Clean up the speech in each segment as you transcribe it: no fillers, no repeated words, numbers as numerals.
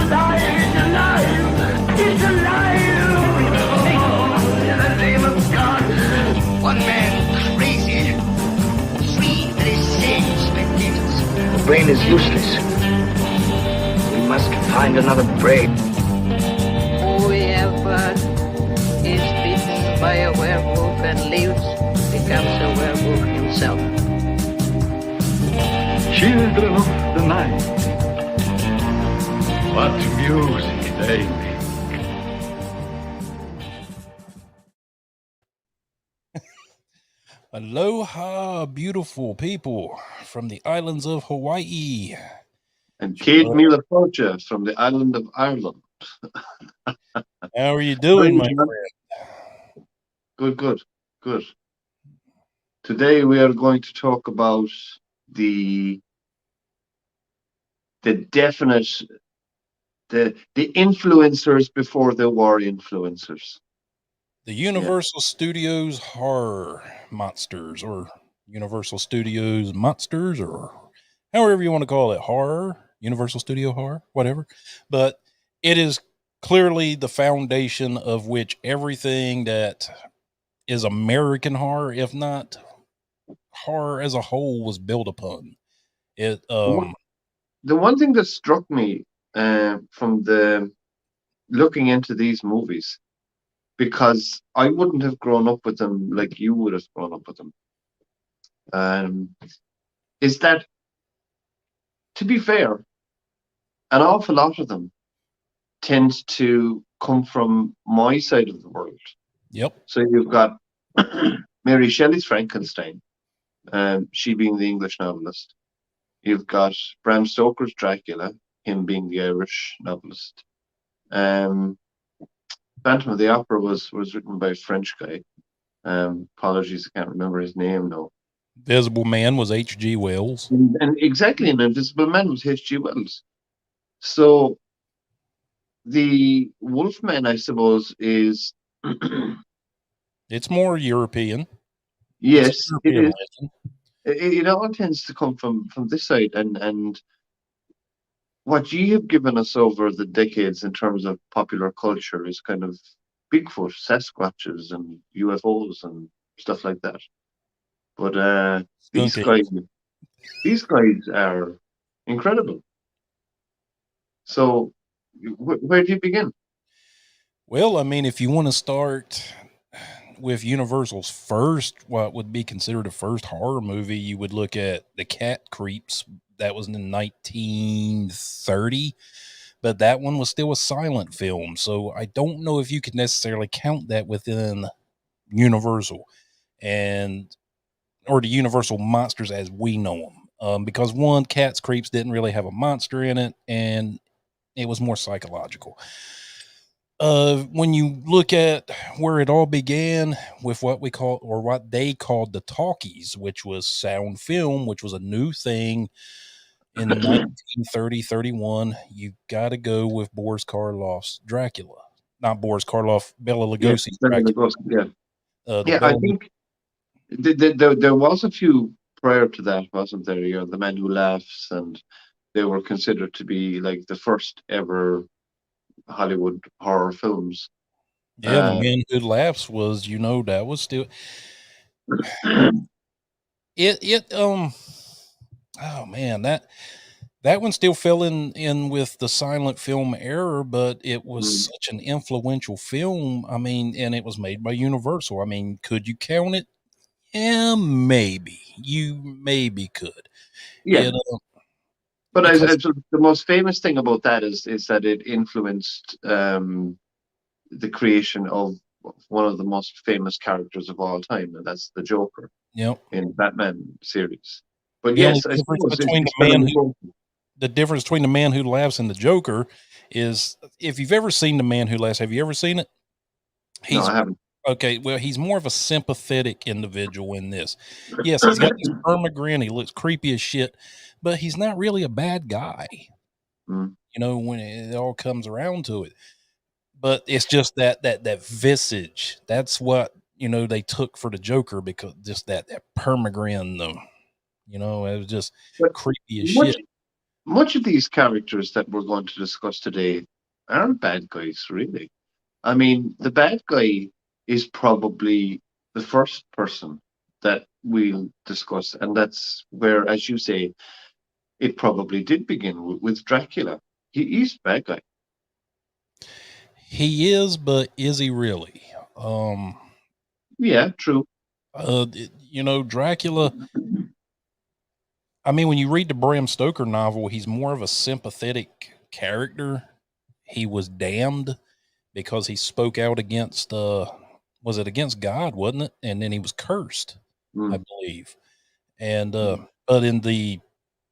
It's alive! It's alive! Oh, in the name of God! One man crazy, three very sane spectators. The brain is useless. We must find another brain. All we have is bitten by a werewolf and lives, becomes a werewolf himself. Children of the night, what music they make. Aloha, beautiful people from the islands of Hawaii. And Kate Mila Forja from the island of Ireland. How are you doing, my friend? Good. Today we are going to talk about the influencers before there were influencers. The Universal Studios horror monsters, or Universal Studios monsters, or however you want to call it, horror, Universal Studio horror, whatever. But it is clearly the foundation of which everything that is American horror, if not horror as a whole, was built upon. It the one thing that struck me from the looking into these movies, because I wouldn't have grown up with them like you would have grown up with them, is that, to be fair, an awful lot of them tend to come from my side of the world. Yep. So you've got Mary Shelley's Frankenstein, she being the English novelist. You've got Bram Stoker's Dracula, him being the Irish novelist. Phantom of the Opera was written by a French guy. Apologies, I can't remember his name now. Invisible Man was H.G. Wells. And exactly, an Invisible Man was H.G. Wells. So the Wolfman, I suppose, is... It's more European. Yes, European it is. legend. It all tends to come from this side, and what you have given us over the decades in terms of popular culture is kind of Bigfoot, Sasquatches, and UFOs and stuff like that. But these guys are incredible. So, where do you begin? Well, I mean, if you want to start with Universal's first, what would be considered a first horror movie, you would look at The Cat Creeps. That was in 1930, but that one was still a silent film. So I don't know if you could necessarily count that within Universal or the Universal monsters as we know them. Because one, Cat's Creeps didn't really have a monster in it, and it was more psychological. When you look at where it all began with what we call, or what they called, the talkies, which was sound film, which was a new thing in 1930-31, you got to go with Boris Karloff's Dracula. Not Boris Karloff, Bela Lugosi's Dracula. I think there was a few prior to that, wasn't there? You know, The Man Who Laughs, and they were considered to be like the first ever Hollywood horror films. Yeah, The Man Who Laughs was, that was still oh man, that one still fell in with the silent film era, but it was such an influential film. I mean, and it was made by Universal. I mean, could you count it? Yeah, maybe. You maybe could. Yeah. But the most famous thing about that is that it influenced the creation of one of the most famous characters of all time, and that's the Joker. Yep. In Batman series. But yes, the difference between the Man Who Laughs and the Joker is, if you've ever seen The Man Who Laughs, have you ever seen it? No, I haven't. Okay, well, he's more of a sympathetic individual in this. Yes, he's got this perma-grin. He looks creepy as shit, but he's not really a bad guy. When it all comes around to it. But it's just that visage. That's what, they took for the Joker, because just that perma-grin, it was just creepy as shit. much of these characters that we're going to discuss today aren't bad guys, really. I mean, the bad guy is probably the first person that we'll discuss, and that's where, as you say, it probably did begin with Dracula. He's a bad guy. He is, but is he really? Yeah, true. Dracula. I mean, when you read the Bram Stoker novel, he's more of a sympathetic character. He was damned because he spoke out against, was it against God, wasn't it? And then he was cursed, I believe. And, but in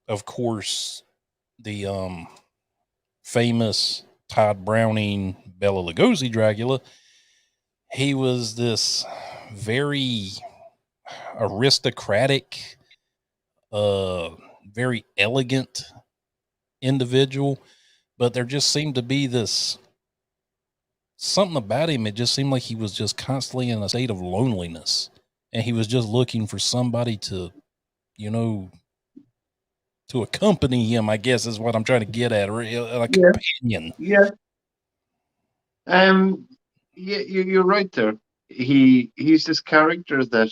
of course, the famous Todd Browning, Bela Lugosi Dracula, he was this very aristocratic, very elegant individual, but there just seemed to be this something about him. It just seemed like he was just constantly in a state of loneliness, and he was just looking for somebody to, to accompany him, I guess is what I'm trying to get at, or a companion. Yeah. Yeah, you're right there. He's this character that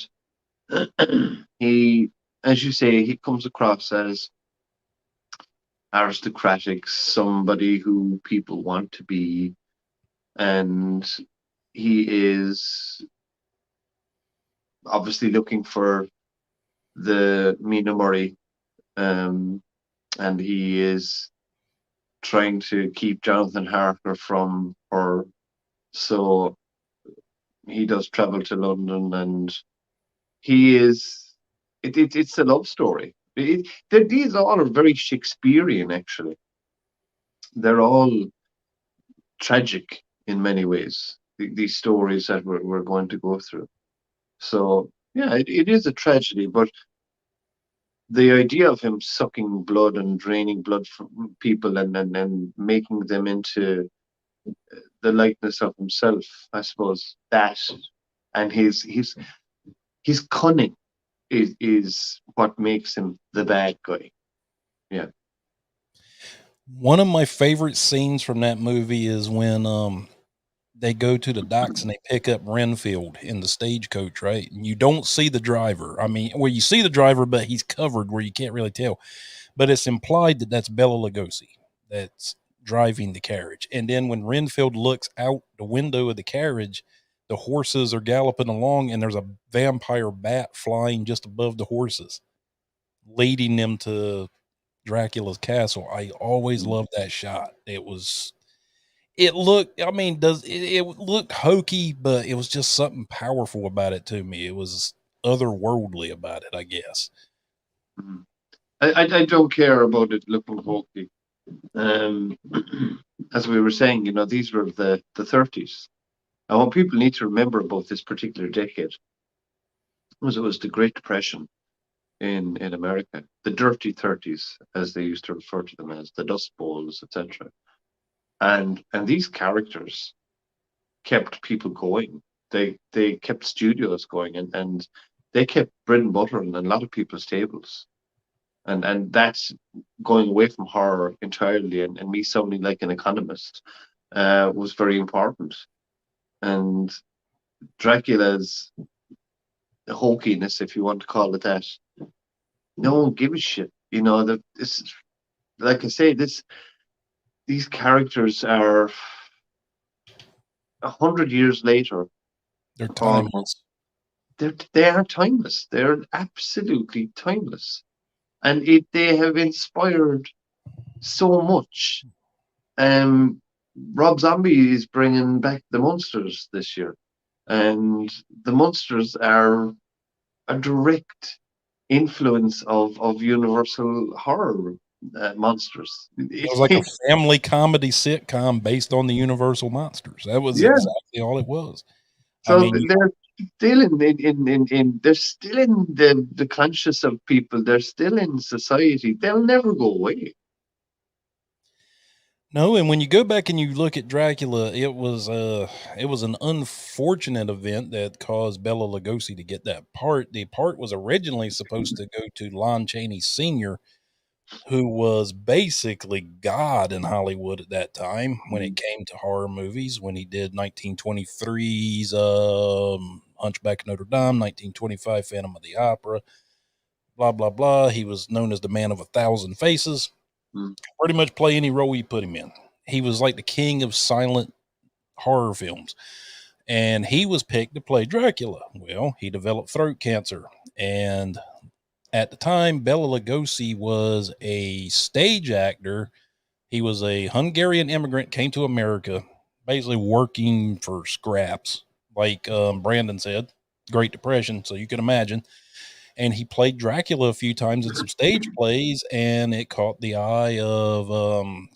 he, as you say, he comes across as aristocratic, somebody who people want to be, and he is obviously looking for the Mina Murray, and he is trying to keep Jonathan Harker from her. So he does travel to London, and he is. It's a love story. These all are very Shakespearean, actually. They're all tragic in many ways. These stories that we're going to go through. So yeah, it is a tragedy, but the idea of him sucking blood and draining blood from people and making them into the likeness of himself, I suppose that, and his cunning is what makes him the bad guy. Yeah. One of my favorite scenes from that movie is when they go to the docks and they pick up Renfield in the stagecoach, right? And you don't see the driver. I mean, well, you see the driver, but he's covered where you can't really tell. But it's implied that that's Bela Lugosi that's driving the carriage. And then when Renfield looks out the window of the carriage, the horses are galloping along, and there's a vampire bat flying just above the horses, leading them to Dracula's castle. I always loved that shot. It looked, I mean, it looked hokey, but it was just something powerful about it to me. It was otherworldly about it, I guess. I don't care about it looking hokey. As we were saying, these were the 30s. And what people need to remember about this particular decade was it was the Great Depression in America, the dirty 30s, as they used to refer to them as, the Dust Bowls, etc. And these characters kept people going. They kept studios going, and they kept bread and butter on a lot of people's tables. And that's going away from horror entirely, and me sounding like an economist was very important. And Dracula's hokiness, if you want to call it that, no one gives a shit. This, like I say, these characters are 100 years later. They're timeless. They are timeless. They're absolutely timeless, and they have inspired so much. Rob Zombie is bringing back the Monsters this year, and the Monsters are a direct influence of Universal horror monsters. It was like a family comedy sitcom based on the Universal monsters. That was exactly all it was. So they're still they're still in the conscious of people. They're still in society. They'll never go away. No, and when you go back and you look at Dracula, it was an unfortunate event that caused Bela Lugosi to get that part. The part was originally supposed to go to Lon Chaney Sr., who was basically God in Hollywood at that time when it came to horror movies, when he did 1923's Hunchback of Notre Dame, 1925 Phantom of the Opera, blah, blah, blah. He was known as the man of 1,000 faces. Mm. Pretty much play any role you put him in. He was like the king of silent horror films. And he was picked to play Dracula. Well, he developed throat cancer. And at the time, Bela Lugosi was a stage actor. He was a Hungarian immigrant, came to America, basically working for scraps, like Brandon said, Great Depression. So you can imagine. And he played Dracula a few times in some stage plays, and it caught the eye of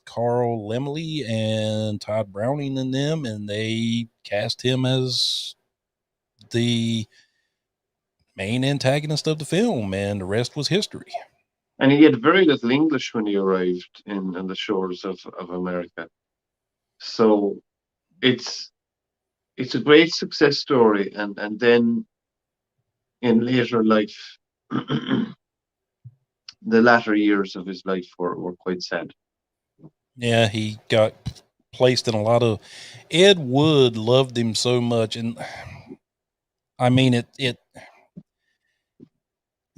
Carl Laemmle and Todd Browning and them, and they cast him as the main antagonist of the film, and the rest was history. And he had very little English when he arrived in the shores of America. So it's a great success story, and then in later life, the latter years of his life were quite sad. Yeah, he got placed in a lot of. Ed Wood loved him so much, and I mean it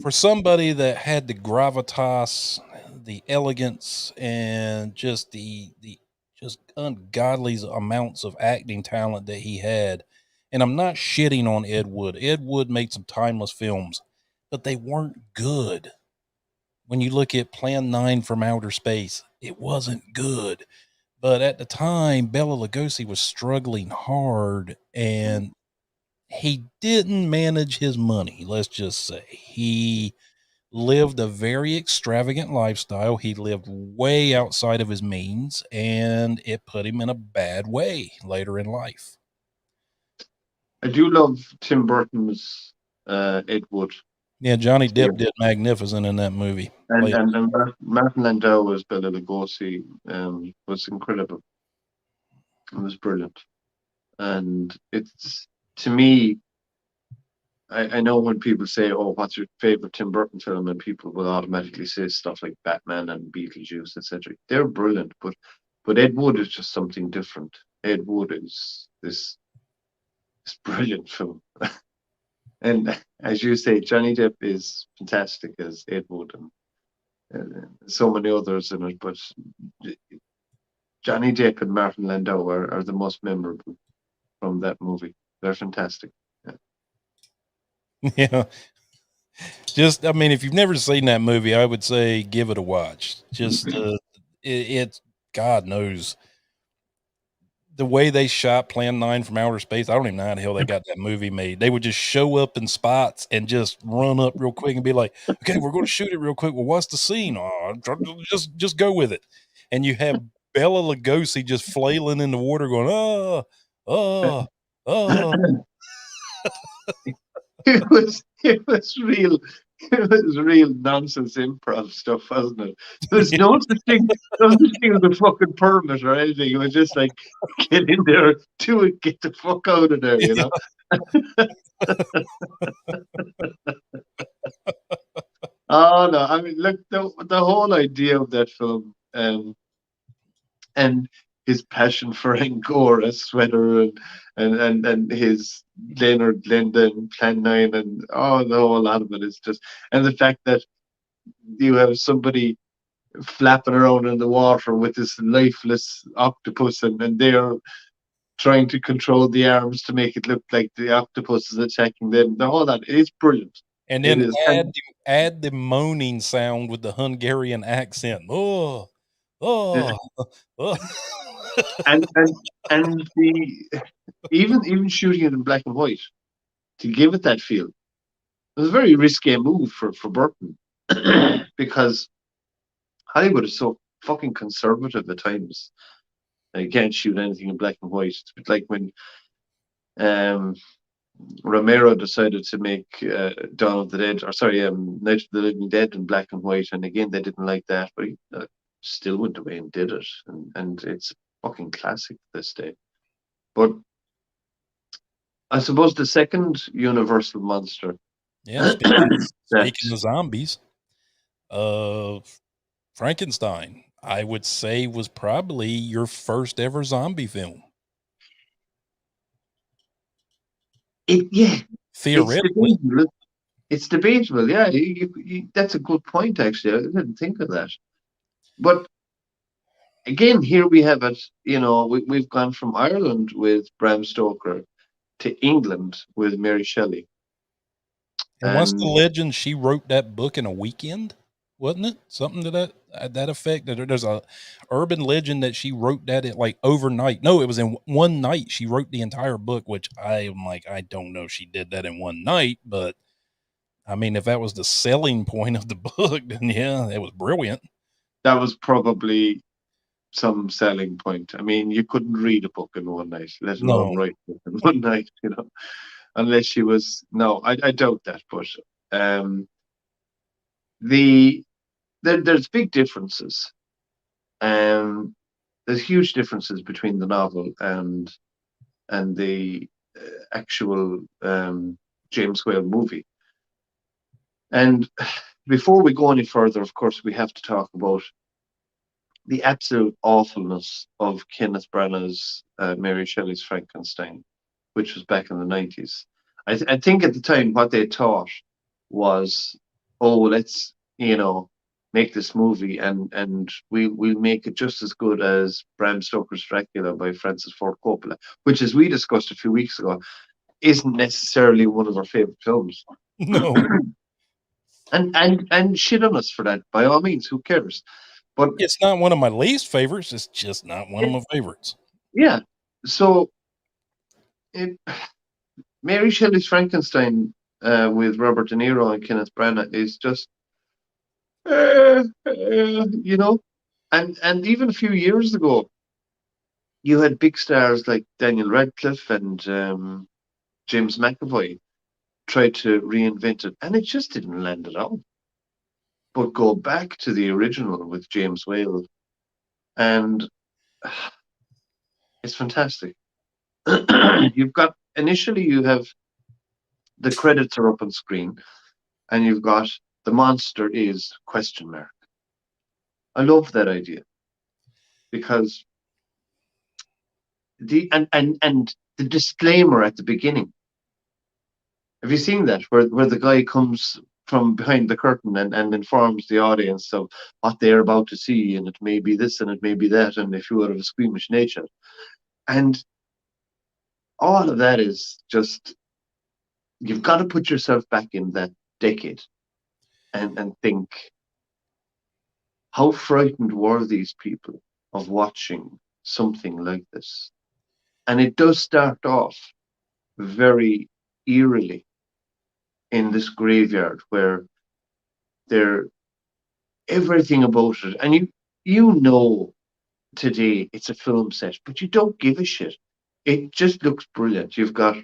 for somebody that had the gravitas, the elegance, and just the just ungodly amounts of acting talent that he had. And I'm not shitting on Ed Wood. Ed Wood made some timeless films, but they weren't good. When you look at Plan 9 from Outer Space, it wasn't good. But at the time, Bela Lugosi was struggling hard, and he didn't manage his money. Let's just say he lived a very extravagant lifestyle. He lived way outside of his means, and it put him in a bad way later in life. I do love Tim Burton's Ed Wood. Yeah, Johnny Yeah. Depp did magnificent in that movie. And Martin Landau as Bela Lugosi was incredible. It was brilliant. And it's, to me, I know when people say, "Oh, what's your favorite Tim Burton film?" and people will automatically say stuff like Batman and Beetlejuice, etc. They're brilliant, but Ed Wood is just something different. Ed Wood is this brilliant film, and as you say, Johnny Depp is fantastic as Ed Wood, and so many others in it. But Johnny Depp and Martin Landau are the most memorable from that movie. They're fantastic. Yeah. Just, I mean, if you've never seen that movie, I would say give it a watch. Just, it's, God knows, the way they shot Plan 9 from Outer Space. I don't even know how the hell they got that movie made. They would just show up in spots and just run up real quick and be like, okay, we're going to shoot it real quick. Well, what's the scene? Oh, just go with it. And you have Bela Lugosi just flailing in the water going, oh, oh, oh. It was real nonsense improv stuff, wasn't it? There's no such thing as a fucking permit or anything. It was just like, get in there, do it, get the fuck out of there, you know? Oh no, I mean, look, the whole idea of that film, and his passion for Angora sweater, and his Leonard Linda and Plan 9, and the whole lot of it is just, and the fact that you have somebody flapping around in the water with this lifeless octopus, and they're trying to control the arms to make it look like the octopus is attacking them. The whole lot is brilliant. And then add the moaning sound with the Hungarian accent. Oh, oh, oh. and the even shooting it in black and white to give it that feel. It was a very risque move for Burton because Hollywood is so fucking conservative at times. You can't shoot anything in black and white. It's like when Romero decided to make Dawn of the Dead, or sorry, Night of the Living Dead in black and white, and again they didn't like that, but he still went away and did it, and it's fucking classic to this day. But I suppose the second Universal monster. Yeah, speaking of zombies, Frankenstein, I would say, was probably your first ever zombie film. Yeah, it's Theoretically. debatable. It's debatable. Yeah, that's a good point. Actually, I didn't think of that. But again, here we have it. We've gone from Ireland with Bram Stoker to England with Mary Shelley, And once the and legend, she wrote that book in a weekend, wasn't it? Something to that effect. There's a urban legend that she wrote that in like overnight. No, it was in one night. She wrote the entire book, which I am like, I don't know if she did that in one night, but I mean, if that was the selling point of the book, then yeah, it was brilliant. that was probably some selling point. I mean, you couldn't read a book in one night, let alone No, write a book in one night. Unless she was. No, I doubt that. But um, the there's big differences. Um, there's huge differences between the novel and the actual James Whale movie. And before we go any further, of course, we have to talk about the absolute awfulness of Kenneth Branagh's Mary Shelley's Frankenstein, which was back in the 90s. I think at the time what they thought was, oh, let's, make this movie and we'll make it just as good as Bram Stoker's Dracula by Francis Ford Coppola, which, as we discussed a few weeks ago, isn't necessarily one of our favorite films. no, And shit on us for that, by all means, who cares? But it's not one of my least favorites. It's just not one of my favorites. yeah, so it, Mary Shelley's Frankenstein with Robert De Niro and Kenneth Branagh is just, you know, and even a few years ago, you had big stars like Daniel Radcliffe and James McAvoy try to reinvent it, and it just didn't land at all. But go back to the original with James Whale, and it's fantastic. Initially you have the credits are up on screen, and you've got the monster is question mark. I love that idea because and the disclaimer at the beginning. Have you seen that where the guy comes from behind the curtain and informs the audience of what they're about to see, and it may be this and it may be that, and if you are of a squeamish nature, and all of that is just, you've got to put yourself back in that decade and think, how frightened were these people of watching something like this? And it does start off very eerily in this graveyard where they're everything about it, and you know today it's a film set, but you don't give a shit. It just looks brilliant. You've got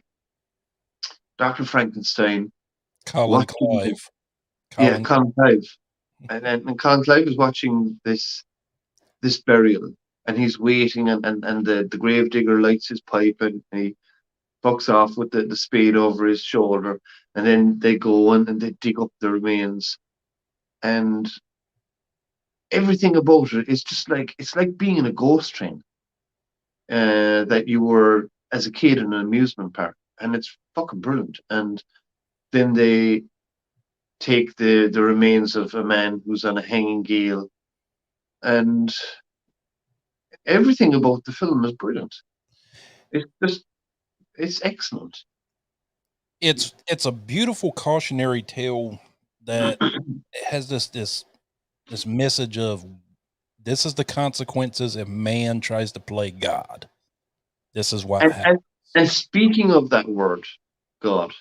Dr. Frankenstein Colin watching, Clive. yeah, Colin. Colin Clive, and Colin Clive is watching this burial, and he's waiting, and the gravedigger lights his pipe, and he bucks off with the spade over his shoulder, and then they go and they dig up the remains, and everything about it is just like, it's like being in a ghost train that you were as a kid in an amusement park, and it's fucking brilliant. And then they take the remains of a man who's on a hanging gale, and everything about the film is brilliant. It's just, it's excellent. It's a beautiful cautionary tale that has this message of, this is the consequences if man tries to play God. This is what And happens. and speaking of that word, God,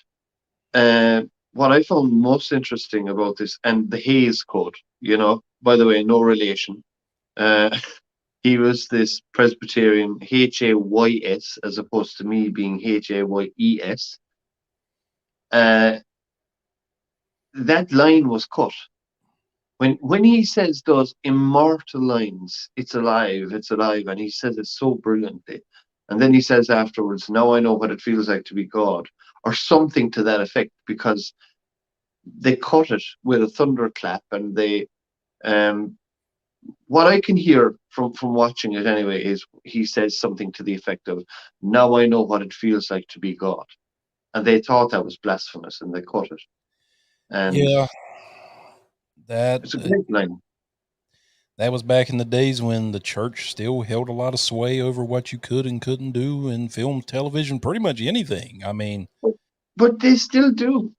what I found most interesting about this, and the Hayes Code, by the way, no relation. Uh, he was this Presbyterian, Hays, as opposed to me being Hayes. That line was cut. When he says those immortal lines, it's alive, and he says it so brilliantly. And then he says afterwards, now I know what it feels like to be God, or something to that effect, because they cut it with a thunderclap, and they what I can hear from watching it anyway is he says something to the effect of, "Now I know what it feels like to be God," and they thought that was blasphemous, and they cut it. And Yeah, that it's a great line. that was back in the days when the church still held a lot of sway over what you could and couldn't do in film, television, pretty much anything. I mean, But they still do.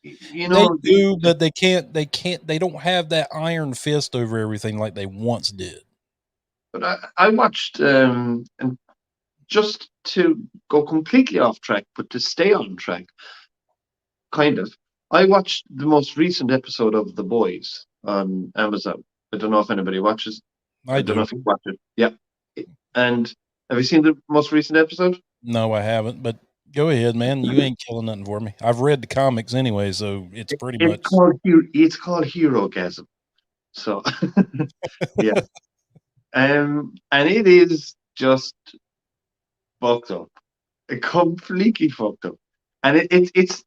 they do, but they don't have that iron fist over everything like they once did. But I watched, and just to go completely off track, but to stay on track, kind of. I watched the most recent episode of The Boys on Amazon. I don't know if anybody watches. I I don't know do. if you watch it. Yeah. And have you seen the most recent episode? No, I haven't, but go ahead, man. You ain't killing nothing for me. I've read the comics anyway, so it's pretty It's much. called Herogasm. So yeah. And it is just fucked up. Completely fucked up. And it's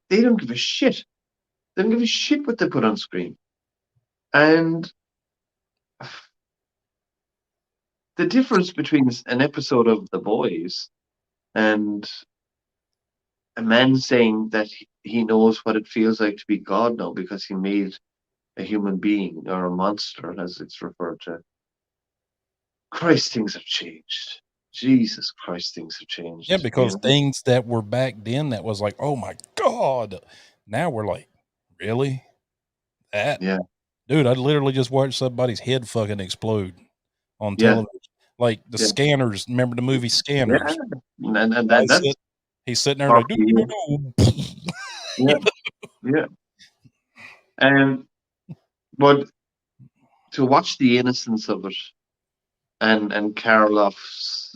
they don't give a shit. They don't give a shit what they put on screen. And the difference between an episode of The Boys and a man saying that he knows what it feels like to be God now because he made a human being or a monster, as it's referred to. Christ, things have changed. Jesus Christ, things have changed. Yeah, because things that were back then that was like, oh my God. Now we're like, really? That? Yeah, Dude, I literally just watched somebody's head fucking explode on yeah, television. Like the yeah, Scanners. Remember the movie yeah. Scanners? And Guy that's he's sitting there like, Rocky. doo-doo-doo-doo. Yeah, yeah. And but to watch the innocence of it and Karloff's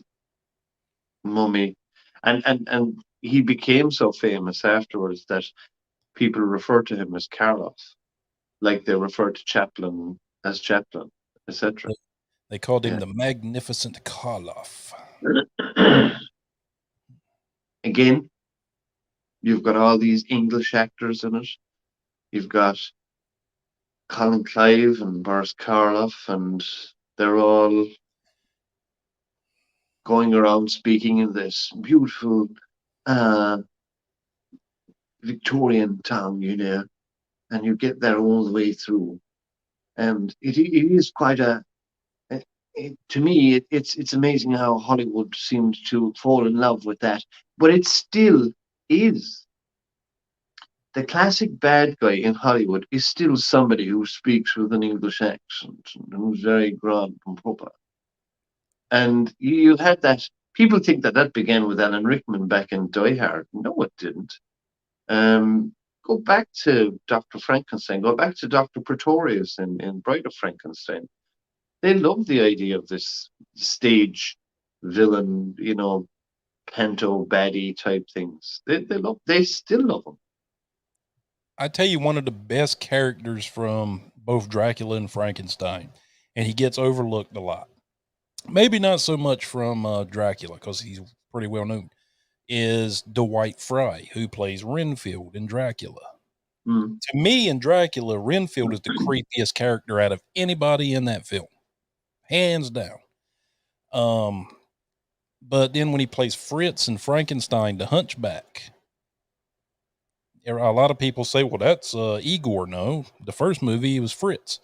mummy, and he became so famous afterwards that people refer to him as Karloff, like they refer to Chaplin as Chaplin, etc. They called him Yeah. the Magnificent Karloff. Again, you've got all these English actors in it. You've got Colin Clive and Boris Karloff, and they're all going around speaking in this beautiful uh, Victorian tongue, and you get there all the way through. And it is quite to me, it's amazing how Hollywood seemed to fall in love with that. But it still is. The classic bad guy in Hollywood is still somebody who speaks with an English accent and who's very grand and proper. And you had that. People think that that began with Alan Rickman back in Die Hard. No, it didn't. Um, Go back to Dr. Frankenstein. Go back to Dr. Pretorius in Bride of Frankenstein. They love the idea of this stage villain, panto baddie type things. They still love them. I tell you, one of the best characters from both Dracula and Frankenstein, and he gets overlooked a lot. Maybe not so much from Dracula because he's pretty well known, is Dwight Fry, who plays Renfield in Dracula. Mm. To me, in Dracula, Renfield is the creepiest character out of anybody in that film, hands down. But then when he plays Fritz in Frankenstein, the Hunchback, a lot of people say, "Well, that's Igor." No, the first movie was Fritz.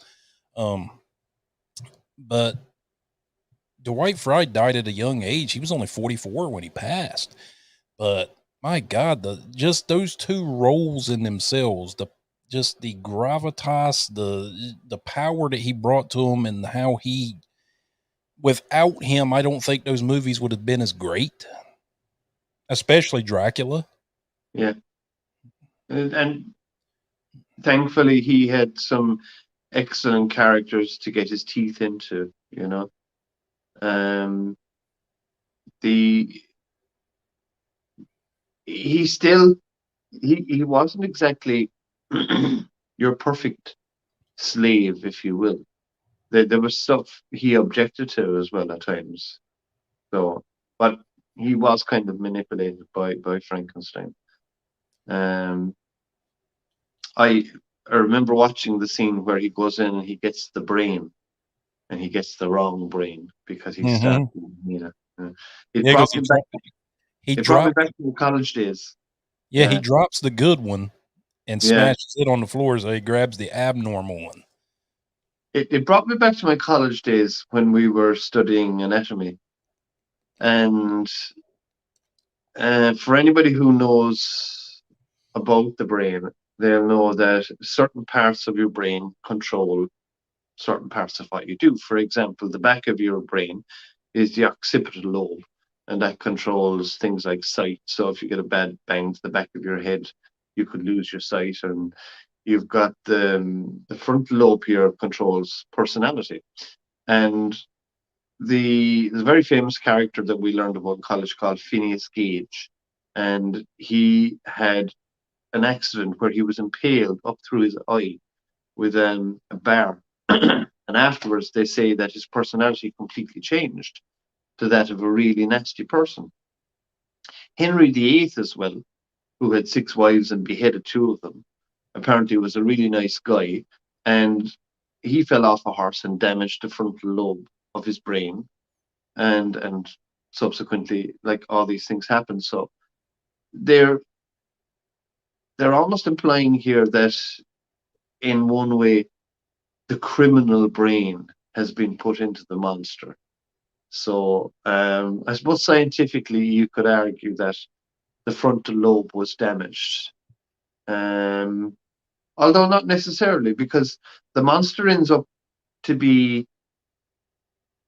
But Dwight Fry died at a young age. He was only 44 when he passed. But my God, just those two roles in themselves, the gravitas, the power that he brought to him, and how he, without him, I don't think those movies would have been as great, especially Dracula. Yeah. And thankfully, he had some excellent characters to get his teeth into, The he still he wasn't exactly your perfect slave, if you will. There was stuff he objected to as well at times. So, but he was kind of manipulated by Frankenstein. Um, I I remember watching the scene where he goes in and he gets the brain, and he gets the wrong brain because he started. It Yeah, because brought me back. he It brought me dropped. back to the college days. Yeah, he drops the good one and Yeah. smashes it on the floor, so he grabs the abnormal one. It brought me back to my college days when we were studying anatomy. And for anybody who knows about the brain, they'll know that certain parts of your brain control certain parts of what you do. For example, the back of your brain is the occipital lobe, and that controls things like sight. So if you get a bad bang to the back of your head, you could lose your sight. And you've got the frontal lobe here controls personality. And there's a very famous character that we learned about in college called Phineas Gage, and he had an accident where he was impaled up through his eye with a bar. And afterwards, they say that his personality completely changed to that of a really nasty person. Henry VIII, as well, who had 6 wives and beheaded 2 of them, apparently was a really nice guy. And he fell off a horse and damaged the frontal lobe of his brain. And subsequently, like, all these things happen. So they're almost implying here that in one way the criminal brain has been put into the monster. So I suppose scientifically you could argue that the frontal lobe was damaged, although not necessarily, because the monster ends up to be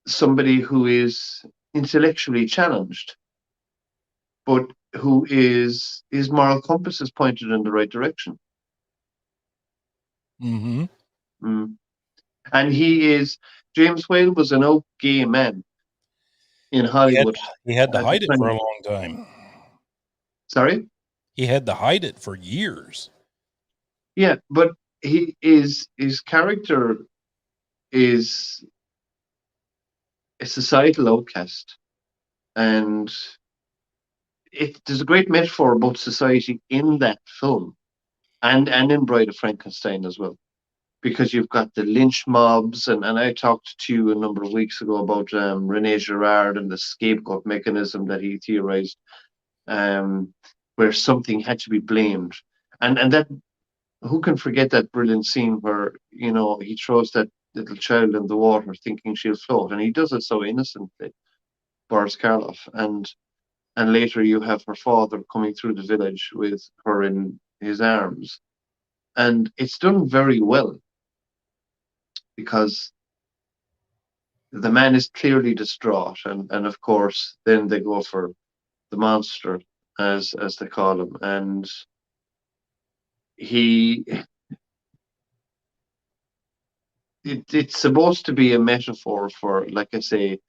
somebody who is intellectually challenged, but who his moral compass is pointed in the right direction. Mm-hmm. And James Whale was an out gay man in Hollywood. He had to at hide the it for a time. long time. Sorry? He had to hide it for years. Yeah, but his character is a societal outcast. And there's a great metaphor about society in that film and in Bride of Frankenstein as well. Because you've got the lynch mobs, and I talked to you a number of weeks ago about René Girard and the scapegoat mechanism that he theorized, where something had to be blamed. And that, who can forget that brilliant scene where, he throws that little child in the water thinking she'll float, and he does it so innocently, Boris Karloff. And later you have her father coming through the village with her in his arms. And it's done very well, because the man is clearly distraught, and of course then they go for the monster, as they call him, and it's supposed to be a metaphor for, like I say,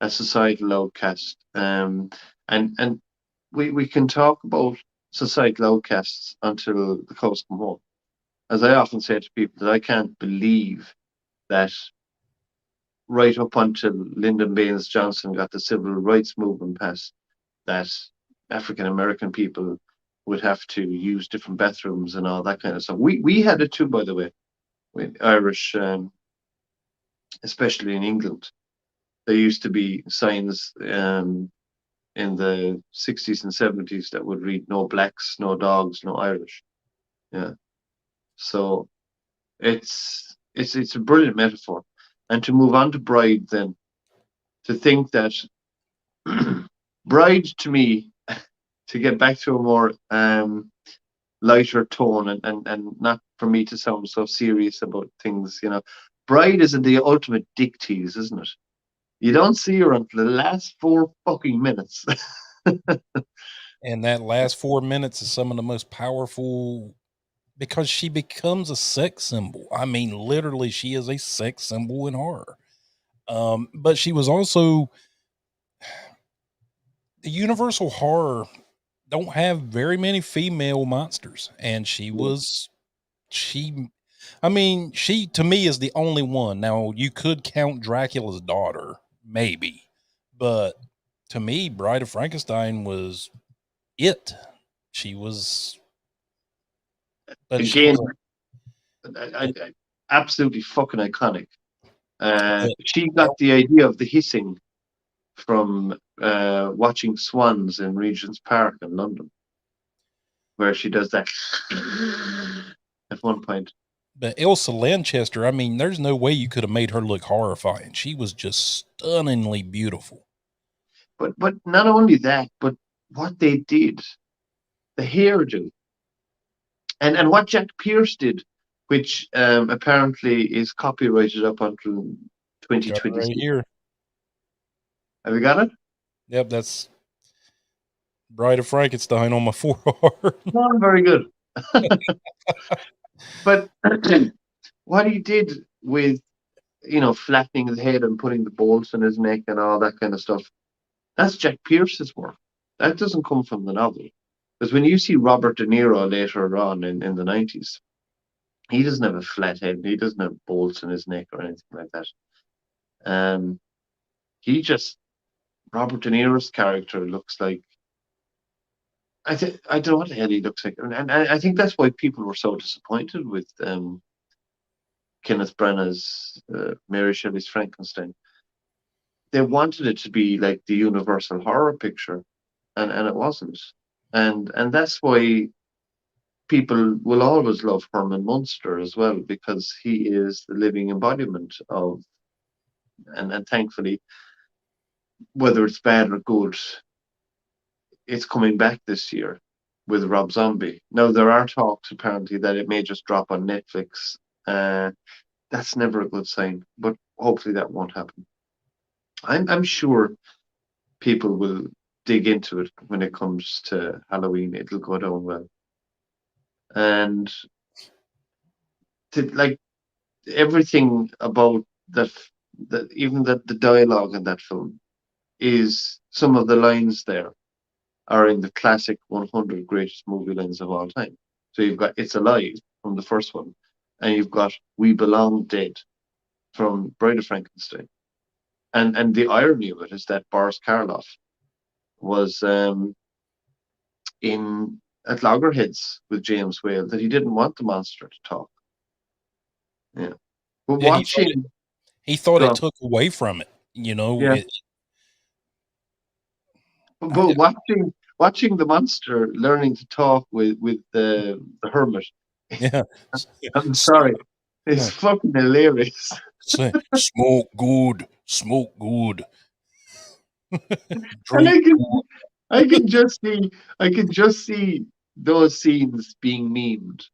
a societal outcast, and we can talk about societal outcasts until the cows come home. As I often say to people, that I can't believe that right up until Lyndon Baines Johnson got the civil rights movement passed, that African American people would have to use different bathrooms and all that kind of stuff. We had it too, by the way, with Irish, especially in England. There used to be signs in the 60s and 70s that would read "No blacks, no dogs, no Irish." Yeah, so it's a brilliant metaphor. And to move on to Bride, then, to think that Bride, to me, to get back to a more lighter tone, and not for me to sound so serious about things, Bride is the ultimate dick tease, isn't it? You don't see her until the last 4 fucking minutes. And that last 4 minutes is some of the most powerful, because she becomes a sex symbol. I mean, literally, she is a sex symbol in horror. But she was also, the Universal horror don't have very many female monsters, and she to me is the only one. Now, you could count Dracula's daughter, maybe, but to me, Bride of Frankenstein was it. She was, but Again, Absolutely fucking iconic. But She got the idea of the hissing from watching swans in Regent's Park in London, where she does that at one point. But Elsa Lanchester, I mean, there's no way you could have made her look horrifying. She was just stunningly beautiful. But not only that, but what they did, the hairdo, and what Jack Pierce did, which apparently is copyrighted up until Got it right 2026. here. Have you got it? Yep, that's Bride of Frankenstein on my forearm. Oh, very good. But what he did with, flattening his head and putting the bolts in his neck and all that kind of stuff, that's Jack Pierce's work. That doesn't come from the novel. Because when you see Robert De Niro later on in the 90s, he doesn't have a flat head. He doesn't have bolts in his neck or anything like that. Robert De Niro's character looks like, I don't know what the hell he looks like. And I think that's why people were so disappointed with Kenneth Branagh's Mary Shelley's Frankenstein. They wanted it to be like the universal horror picture, and it wasn't. And that's why people will always love Herman Munster as well, because he is the living embodiment of, and thankfully, whether it's bad or good, it's coming back this year with Rob Zombie. Now, there are talks apparently that it may just drop on Netflix. That's never a good sign, but hopefully that won't happen. I'm sure people will dig into it when it comes to Halloween. It'll go down well. And everything about that even the dialogue in that film is, some of the lines there are in the classic 100 greatest movie lines of all time. So you've got "It's Alive" from the first one, and you've got "We Belong Dead" from Bride of Frankenstein. And the irony of it is that Boris Karloff was in at Loggerheads with James Whale, that he didn't want the monster to talk. Yeah. But Yeah, watching, he thought Go it on. took away from it. Yeah. I- but watching the monster learning to talk with the hermit, yeah. I'm sorry, it's Yeah. fucking hilarious. Say, smoke good, smoke good. And Drink good. I can just see those scenes being memed,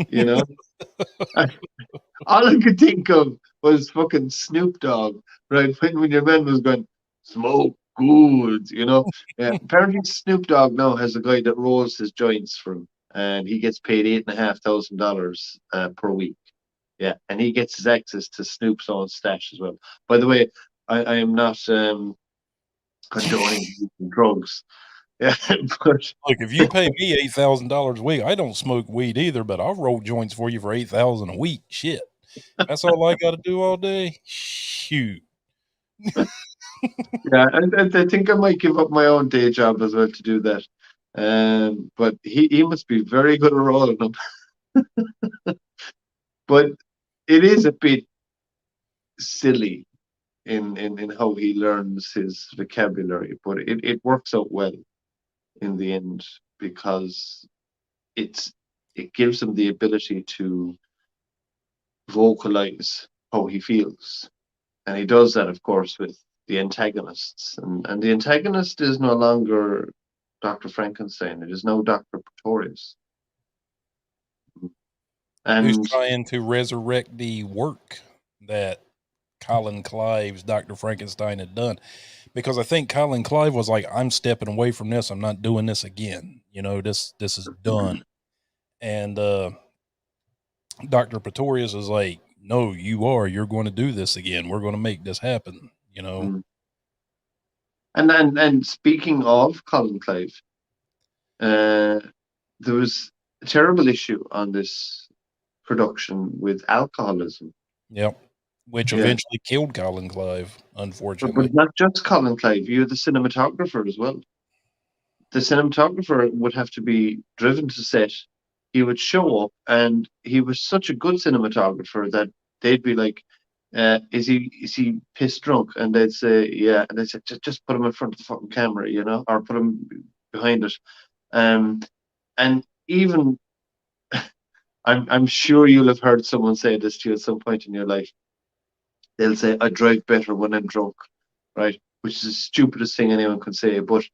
you know. All I could think of was fucking Snoop Dogg, right? When your man was going, "Smoke good," you know. Yeah. Apparently Snoop Dogg now has a guy that rolls his joints for him, and he gets paid $8,500 per week. Yeah, and he gets his access to Snoop's own stash as well. By the way, I am not condoning using drugs. Yeah, but Look, if you pay me $8,000 a week, I don't smoke weed either, but I'll roll joints for you for $8,000 a week. Shit, that's all I got to do all day. Shoot. yeah, and I think I might give up my own day job as well to do that. But he must be very good at rolling them. But it is a bit silly in how he learns his vocabulary, but it works out well in the end, because it gives him the ability to vocalize how he feels. And he does that, of course, with the antagonists. And the antagonist is no longer Dr. Frankenstein, it is now Dr. Pretorius. Who's And trying to resurrect the work that Colin Clive's Dr. Frankenstein had done. Because I think Colin Clive was like, I'm stepping away from this. I'm not doing this again. This is done. And Dr. Pretorius is like, no, you are. You're going to do this again. We're going to make this happen. and speaking of Colin Clive, there was a terrible issue on this production with alcoholism. Yep. Which Yeah. eventually killed Colin Clive, unfortunately. But not just Colin Clive, you're the cinematographer as well. The cinematographer would have to be driven to set he would show up, and he was such a good cinematographer that they'd be like, is he pissed drunk? And they'd say, yeah, and they'd say, just put him in front of the fucking camera, or put him behind it. Um, and even I'm sure you'll have heard someone say this to you at some point in your life. They'll say, I drive better when I'm drunk, right? Which is the stupidest thing anyone could say. But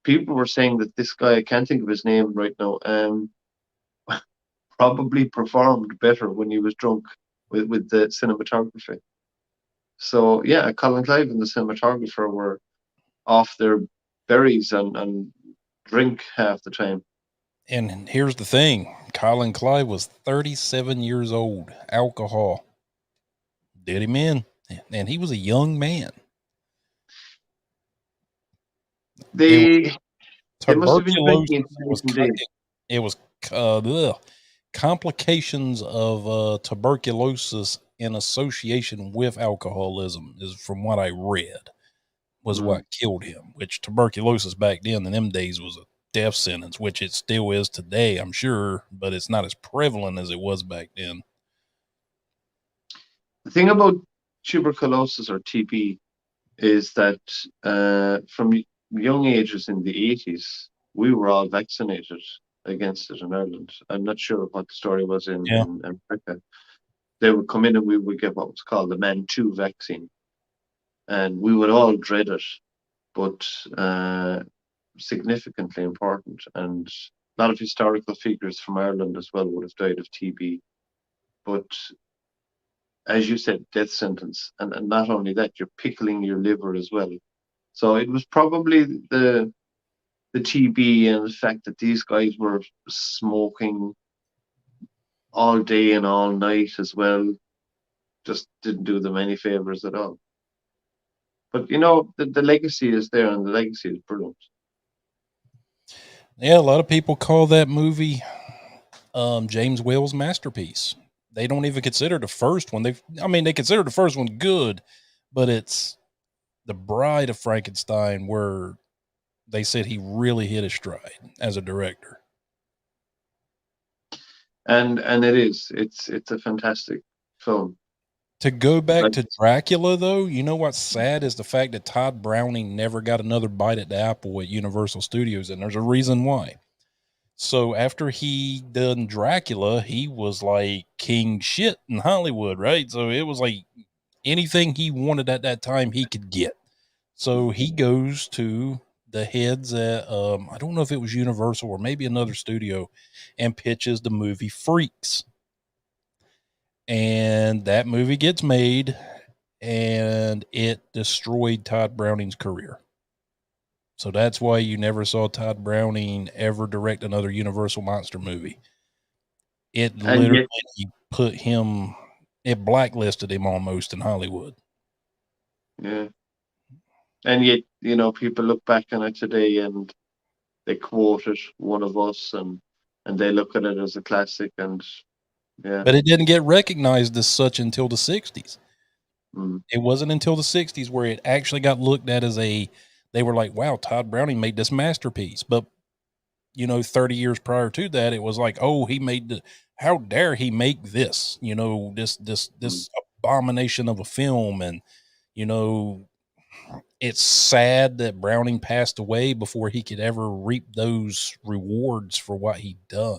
people were saying that this guy, I can't think of his name right now, probably performed better when he was drunk with the cinematography. So yeah, Colin Clive and the cinematographer were off their berries and drink half the time. And here's the thing: Colin Clive was 37 years old. Alcohol did him in, and he was a young man. They must have been drinking Tuberculosis in was days. it was complications of tuberculosis in association with alcoholism, is from what I read, was what killed him. Which tuberculosis back then in them days was a death sentence, which it still is today, I'm sure, but it's not as prevalent as it was back then. The thing about tuberculosis or TB is that from young ages in the 80s, we were all vaccinated against it in Ireland. I'm not sure what the story was in Yeah. America. They would come in and we would get what was called the Man 2 vaccine. And we would all dread it, but significantly important. And a lot of historical figures from Ireland as well would have died of TB. But as you said, death sentence. And not only that, you're pickling your liver as well. So it was probably the TB and the fact that these guys were smoking all day and all night as well just didn't do them any favors at all. But the legacy is there, and the legacy is brilliant. Yeah, a lot of people call that movie James Whale's masterpiece. They don't even consider the first one. They consider the first one good, but it's the Bride of Frankenstein where they said he really hit his stride as a director. And it's a fantastic film. To go back to Dracula, though, you know what's sad is the fact that Todd Browning never got another bite at the apple at Universal Studios, and there's a reason why. So after he done Dracula, he was like king shit in Hollywood, right? So it was like anything he wanted at that time he could get. So he goes to the heads at I don't know if it was Universal or maybe another studio, and pitches the movie Freaks. And that movie gets made, and it destroyed Todd Browning's career. So that's why you never saw Todd Browning ever direct another Universal monster movie. It literally it blacklisted him almost in Hollywood. Yeah. And yet, people look back on it today and they quote it, One of Us, and they look at it as a classic. And yeah. But it didn't get recognized as such until the 60s. Mm. It wasn't until the 60s where it actually got looked at as they were like, wow, Todd Browning made this masterpiece. But 30 years prior to that, it was like, oh, how dare he make this, this abomination of a film. And, it's sad that Browning passed away before he could ever reap those rewards for what he'd done.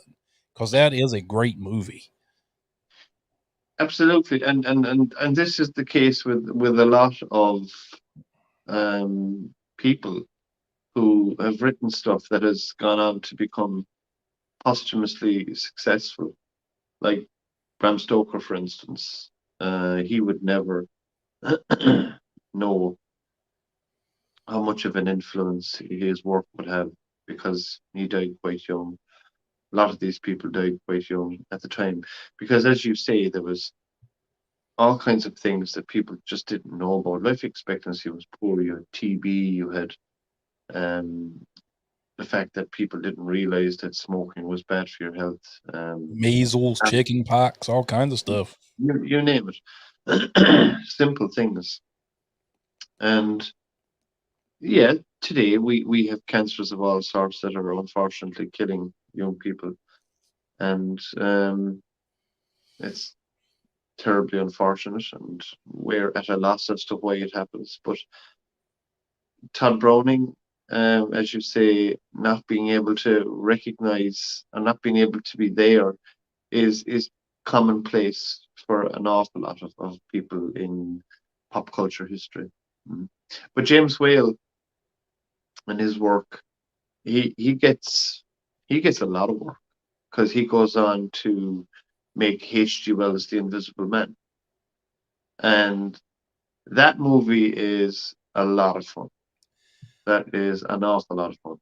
Because that is a great movie. Absolutely. And this is the case with a lot of people who have written stuff that has gone on to become posthumously successful. Like Bram Stoker, for instance. He would never know how much of an influence his work would have because he died quite young. A lot of these people died quite young at the time because, as you say, there was all kinds of things that people just didn't know about. Life expectancy was poor. You had TB. You had the fact that people didn't realize that smoking was bad for your health. Measles, chicken pox, all kinds of stuff. You name it. Simple things. And yeah, today we have cancers of all sorts that are unfortunately killing young people. and it's terribly unfortunate, and we're at a loss as to why it happens. But Todd Browning, as you say, not being able to recognize and not being able to be there is commonplace for an awful lot of people in pop culture history. Mm. But James Whale and his work, he gets a lot of work because he goes on to make H.G. Wells' The Invisible Man, and that movie is a lot of fun. That is an awful lot of fun.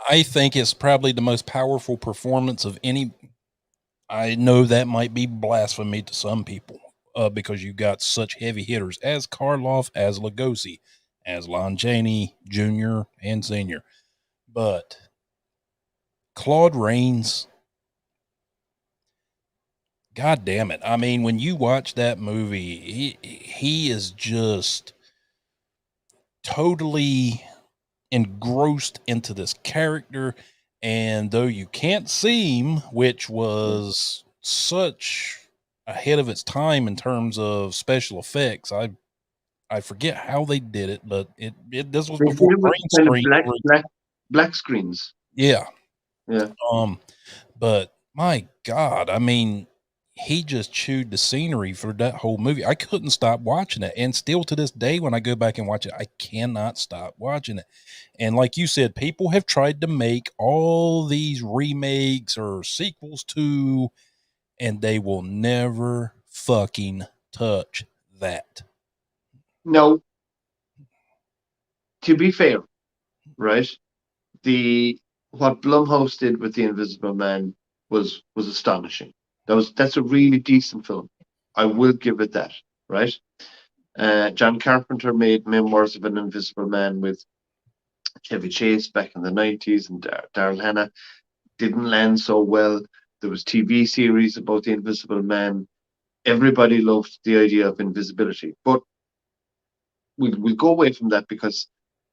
I think it's probably the most powerful performance of any. I know that might be blasphemy to some people, because you got such heavy hitters as Karloff, as Lugosi, as Lon Chaney Jr. and Sr. But Claude Rains, God damn it. I mean, when you watch that movie, he is just totally engrossed into this character. And though you can't see him, which was such ahead of its time in terms of special effects, I forget how they did it, but this was They before did it with green kind of screen. black screens. Yeah. Yeah. But my God, I mean, he just chewed the scenery for that whole movie. I couldn't stop watching it. And still to this day, when I go back and watch it, I cannot stop watching it. And like you said, people have tried to make all these remakes or sequels to, and they will never fucking touch that. Now, to be fair, right? What Blumhouse did with The Invisible Man was astonishing. That's a really decent film. I will give it that, right? John Carpenter made Memoirs of an Invisible Man with Chevy Chase back in the 90s, and Daryl Hannah. Didn't land so well. There was TV series about the Invisible Man. Everybody loved the idea of invisibility, but we'll go away from that, because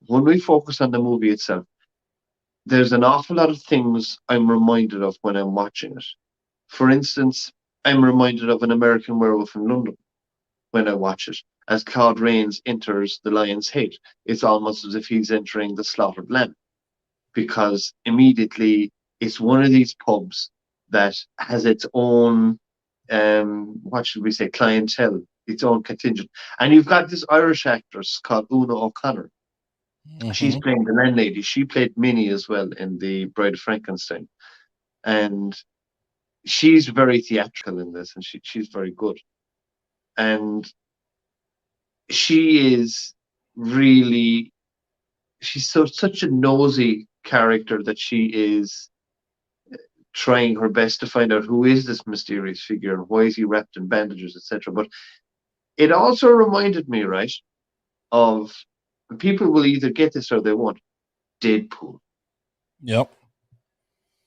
when we focus on the movie itself, there's an awful lot of things I'm reminded of when I'm watching it. For instance, I'm reminded of An American Werewolf in London when I watch it. As Claude Rains enters the lion's head, it's almost as if he's entering the slaughtered lamb, because immediately it's one of these pubs that has its own, what should we say, clientele, its own contingent. And you've got this Irish actress called Una O'Connor. She's playing the landlady. She played Minnie as well in The Bride of Frankenstein. And she's very theatrical in this, and she's very good. And she is really, she's such a nosy character that she is trying her best to find out who is this mysterious figure and why is he wrapped in bandages, etc. But it also reminded me, right, of, people will either get this or they won't, Deadpool. Yep.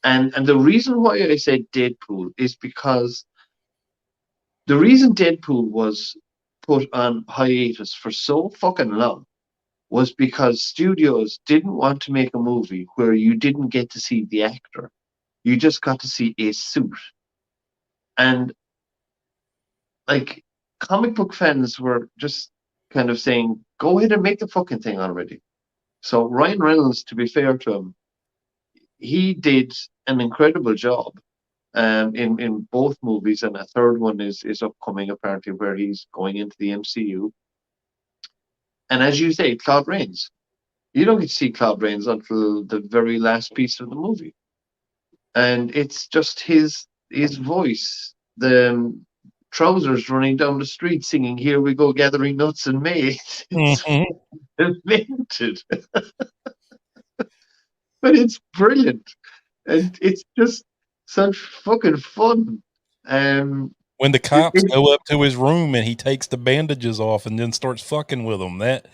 And the reason why I say Deadpool is because the reason Deadpool was put on hiatus for so fucking long was because studios didn't want to make a movie where you didn't get to see the actor. You just got to see a suit. And like, comic book fans were just kind of saying, go ahead and make the fucking thing already. So Ryan Reynolds, to be fair to him, he did an incredible job in both movies, and a third one is upcoming apparently, where he's going into the MCU. And as you say, Claude Rains, you don't get to see Claude Rains until the very last piece of the movie, and it's just his voice, the trousers running down the street singing "Here We Go Gathering Nuts in May." It's invented, but it's brilliant, and it's just such fucking fun. When the cops go up to his room and he takes the bandages off and then starts fucking with them, that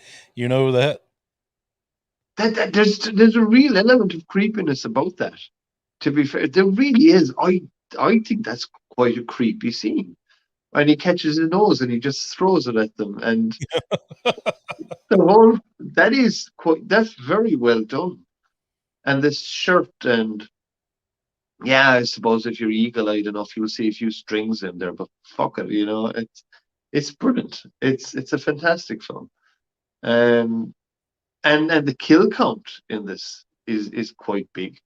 there's a real element of creepiness about that. To be fair, there really is. I think that's quite a creepy scene. And he catches his nose and he just throws it at them, and that's very well done. And this shirt and Yeah, I suppose if you're eagle-eyed enough, you'll see a few strings in there. But fuck it, it's brilliant. It's a fantastic film. Um, and the kill count in this is quite big.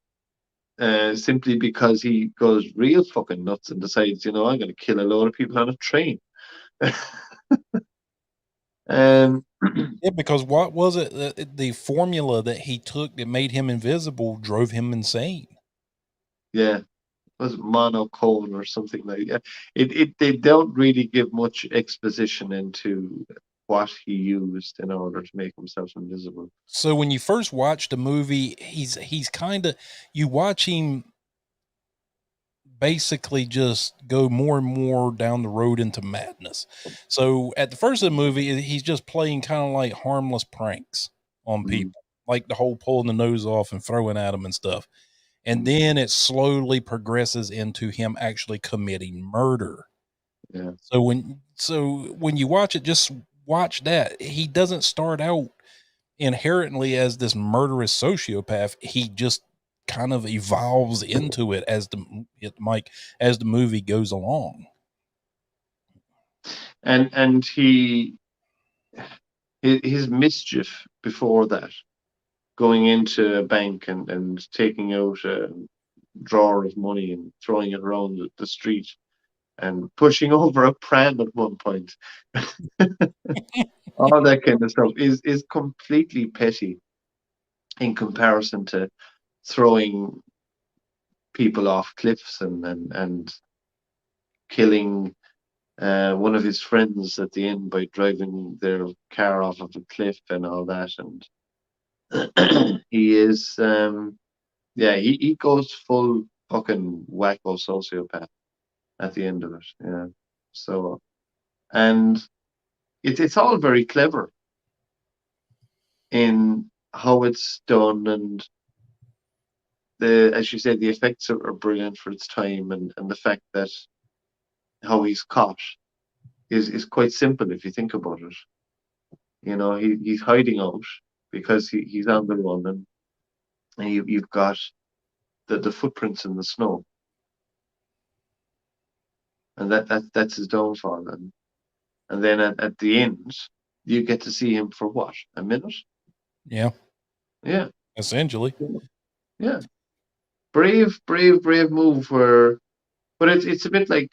Simply because he goes real fucking nuts and decides, I'm going to kill a load of people on a train. um, Yeah, because what was it? The formula that he took that made him invisible drove him insane. yeah, was it monocone or something like that? They don't really give much exposition into what he used in order to make himself invisible. So when you first watch the movie, he's kind of, you watch him basically just go more and more down the road into madness. So at the first of the movie, he's just playing kind of like harmless pranks on Mm, people, like the whole pulling the nose off and throwing at them and stuff. And mm, then it slowly progresses into him actually committing murder. yeah. So when you watch it, just watch that. He doesn't start out inherently as this murderous sociopath. He just kind of evolves into it as the movie goes along. And his mischief before that, going into a bank and taking out a drawer of money and throwing it around the street and pushing over a pram at one point. All that kind of stuff is completely petty in comparison to throwing people off cliffs and killing one of his friends at the end by driving their car off of a cliff and all that. And he is, yeah, he goes full fucking wacko sociopath at the end of it. Yeah. So, and it's all very clever in how it's done, and as you said, the effects are brilliant for its time, and the fact that how he's caught is quite simple if you think about it. He's hiding out because he's on the run, and you've got the footprints in the snow, and that's his downfall. And then at the end, you get to see him for what, a minute? Yeah, Yeah, essentially. yeah. Brave, brave, brave move. But it's a bit like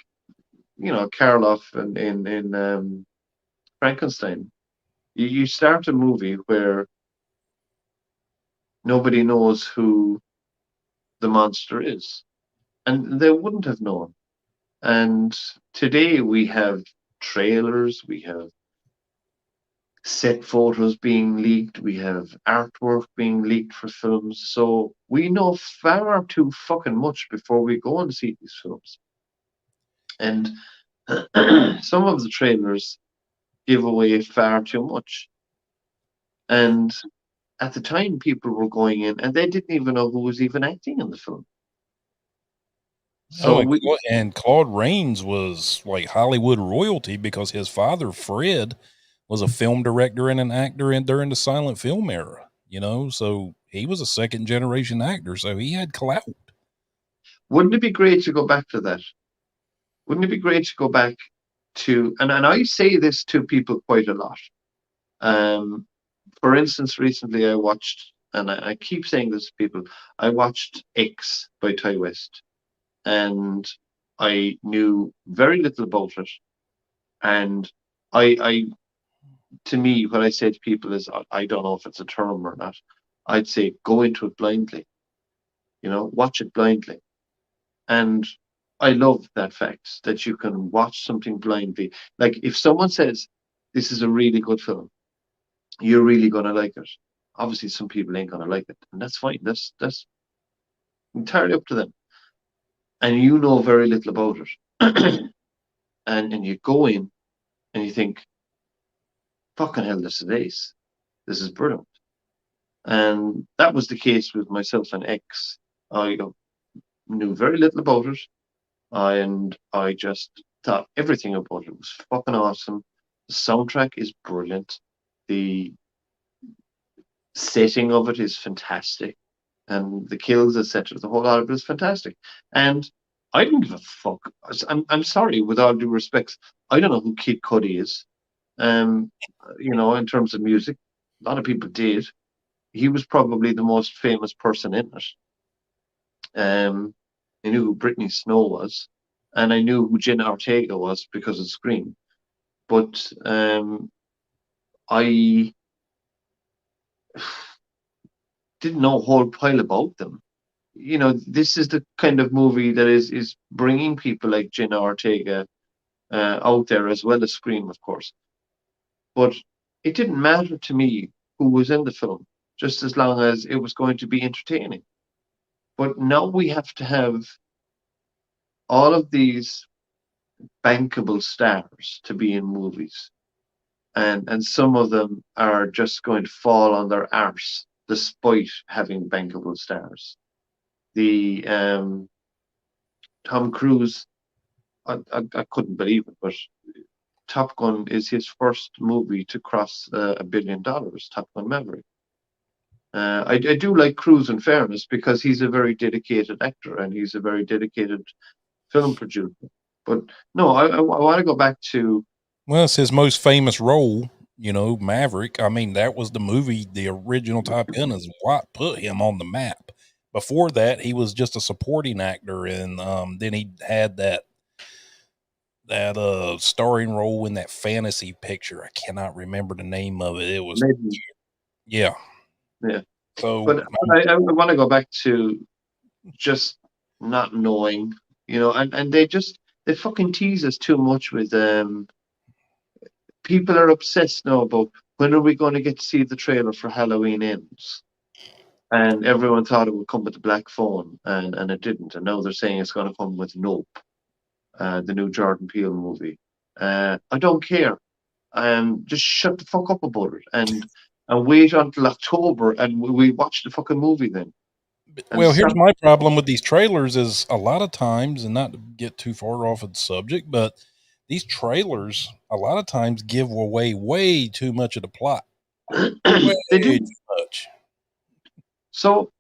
Karloff in Frankenstein. You start a movie where nobody knows who the monster is, and they wouldn't have known. And today we have trailers, we have set photos being leaked, we have artwork being leaked for films, so we know far too fucking much before we go and see these films. And some of the trailers give away far too much. And at the time, people were going in and they didn't even know who was even acting in the film. Oh, So and Claude Rains was like Hollywood royalty because his father, Fred, was a film director and an actor during the silent film era, so he was a second generation actor. So he had clout. wouldn't it be great to go back to that? Wouldn't it be great to go back to, and I say this to people quite a lot. Um, for instance, recently I watched, and I keep saying this to people, I watched X by Ty West, and I knew very little about it. And I to me, what I say to people is, I don't know if it's a term or not. I'd say go into it blindly, watch it blindly. And I love that fact that you can watch something blindly. Like if someone says, this is a really good film, you're really going to like it. Obviously, some people ain't going to like it, and that's fine. That's entirely up to them. And you know very little about it. and you go in and you think, fucking hell, this is ace. This is brilliant. And that was the case with myself and X. I knew very little about it, and I just thought everything about it was fucking awesome. The soundtrack is brilliant. The setting of it is fantastic. and the kills, etc. The whole lot of it was fantastic, and I didn't give a fuck. I'm sorry, with all due respect, I don't know who Kid Cudi is. Um, in terms of music, a lot of people did. He was probably the most famous person in it. I knew who Brittany Snow was, and I knew who Jenna Ortega was because of Scream. But I didn't know a whole pile about them. This is the kind of movie that is bringing people like Jenna Ortega out there, as well as Scream, of course. But it didn't matter to me who was in the film, just as long as it was going to be entertaining. But now we have to have all of these bankable stars to be in movies, and some of them are just going to fall on their arse despite having bankable stars. The Tom Cruise, I couldn't believe it, but Top Gun is his first movie to cross $1 billion. Top Gun Maverick. I do like Cruise, in fairness, because he's a very dedicated actor and he's a very dedicated film producer. But no, I want to go back to. Well, it's his most famous role, Maverick. I mean, that was the movie, the original Top Gun is what put him on the map. Before that, he was just a supporting actor, and then he had that starring role in that fantasy picture. I cannot remember the name of it. It was Maybe. yeah. Yeah. So, but I want to go back to just not knowing, and they fucking tease us too much with people are obsessed now about when are we going to get to see the trailer for Halloween Ends, and everyone thought it would come with the Black Phone, and it didn't, and now they're saying it's going to come with Nope, the new Jordan Peele movie. I don't care. Just shut the fuck up about it and wait until October and we watch the fucking movie then. Well, here's my problem with these trailers is a lot of times, and not to get too far off of the subject, but these trailers a lot of times give away way too much of the plot. They do too much. So,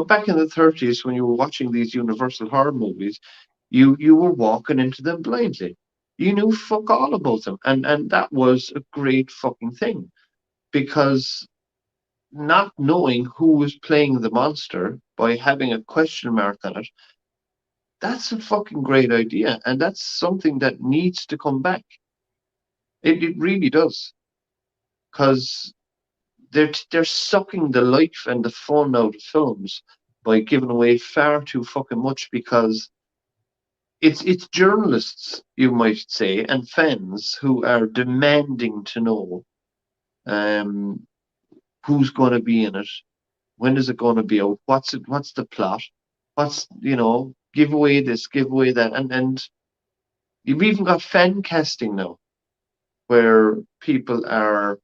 back in the 30s when you were watching these Universal horror movies, you were walking into them blindly. You knew fuck all about them. And that was a great fucking thing. Because not knowing who was playing the monster by having a question mark on it, that's a fucking great idea. And that's something that needs to come back. It really does. Because they're sucking the life and the fun out of films by giving away far too fucking much, because it's journalists, you might say, and fans who are demanding to know who's going to be in it, when is it going to be out, what's the plot, give away this, give away that, and you've even got fan casting now, where people are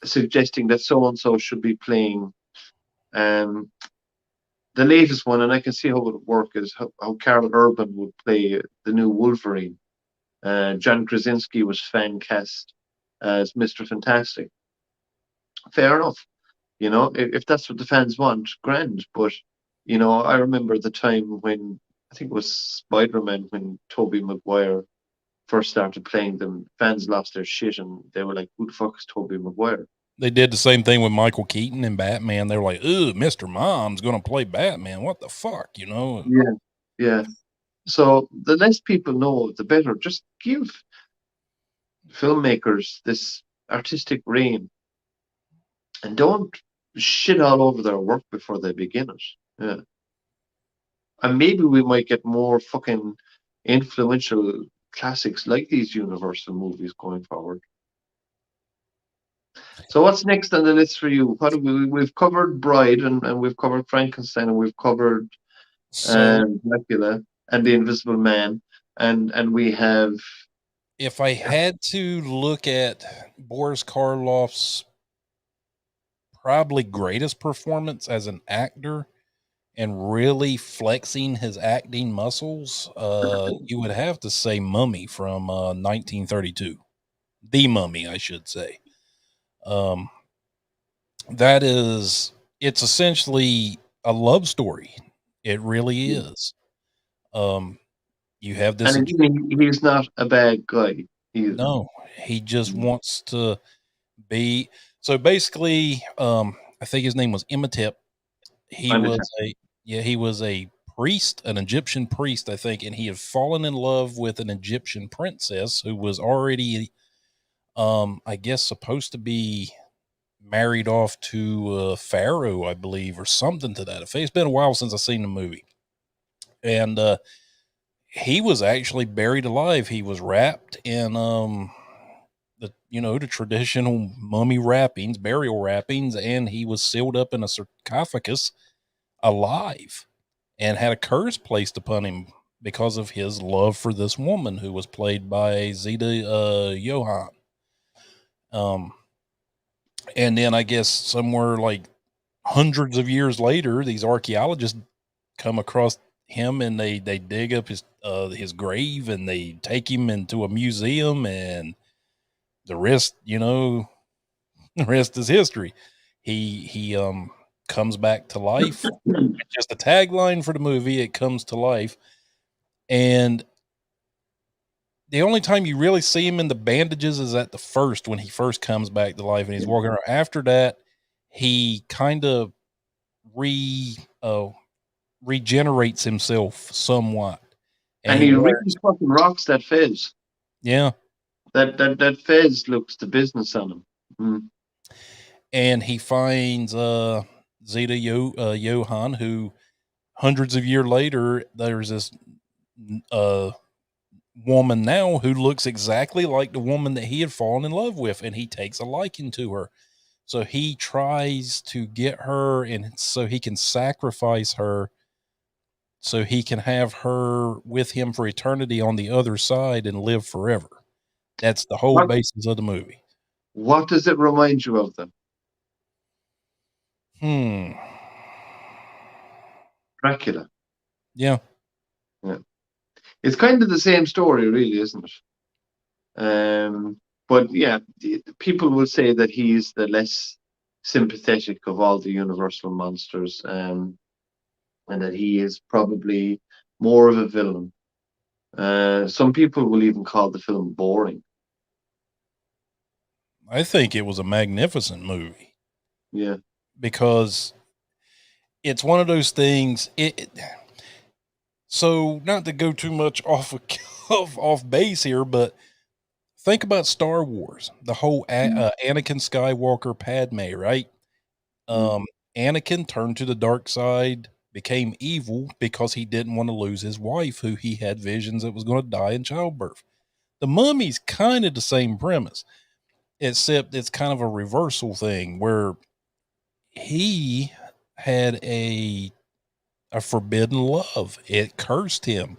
suggesting that so and so should be playing the latest one, and I can see how it would work, is how Karl Urban would play the new Wolverine. John Krasinski was fan cast as Mr. Fantastic. Fair enough. If that's what the fans want, grand. But, I remember the time when, I think it was Spider-Man, when Tobey Maguire first started playing them, fans lost their shit and they were like, who the fuck is Tobey Maguire? They did the same thing with Michael Keaton and Batman. They were like, "Ooh, Mr. Mom's going to play Batman. What the fuck?" Yeah. So the less people know, the better. Just give filmmakers this artistic reign and don't shit all over their work before they begin it. Yeah. And maybe we might get more fucking influential classics like these Universal movies going forward. So what's next on the list for you? We've covered Bride, and we've covered Frankenstein, and we've covered Dracula and The Invisible Man, and we have. If I had to look at Boris Karloff's probably greatest performance as an actor and really flexing his acting muscles, you would have to say Mummy from 1932. The Mummy, I should say. It's essentially a love story. It really Yeah. is. You have this. And again, he's not a bad guy either. No, he just wants to be. So basically, I think his name was Imhotep. He I'm a was he was a priest, an Egyptian priest, I think, and he had fallen in love with an Egyptian princess who was already, I guess, supposed to be married off to Pharaoh, I believe, or something to that effect. It's been a while since I've seen the movie, and he was actually buried alive. He was wrapped in the traditional mummy wrappings, burial wrappings, and he was sealed up in a sarcophagus alive, and had a curse placed upon him because of his love for this woman who was played by Zeta Johann. And then I guess somewhere like hundreds of years later, these archaeologists come across him and they dig up his grave and they take him into a museum, and the rest, the rest is history. He comes back to life. It's just a tagline for the movie. It comes to life. And the only time you really see him in the bandages is at the first, when he first comes back to life and he's walking around. After that, he kind of regenerates himself somewhat. And And he he wears, really fucking rocks that fez. yeah. That fez looks the business on him. Mm. And he finds Zeta Johann, who hundreds of years later, there's this woman now who looks exactly like the woman that he had fallen in love with, and he takes a liking to her. So he tries to get her, and so he can sacrifice her, so he can have her with him for eternity on the other side and live forever. That's the whole What, basis of the movie. what does it remind you of then? Dracula. Yeah. Yeah. It's kind of the same story, really, isn't it? But yeah, people will say that he's the less sympathetic of all the Universal monsters, and that he is probably more of a villain. Some people will even call the film boring. I think it was a magnificent movie Yeah. because it's one of those things. So not to go too much off off base here, but think about Star Wars, the whole Anakin Skywalker Padme, right? Anakin turned to the dark side, became evil because he didn't want to lose his wife, who he had visions that was going to die in childbirth. The Mummy's kind of the same premise, except it's kind of a reversal thing where he had a forbidden love. It cursed him,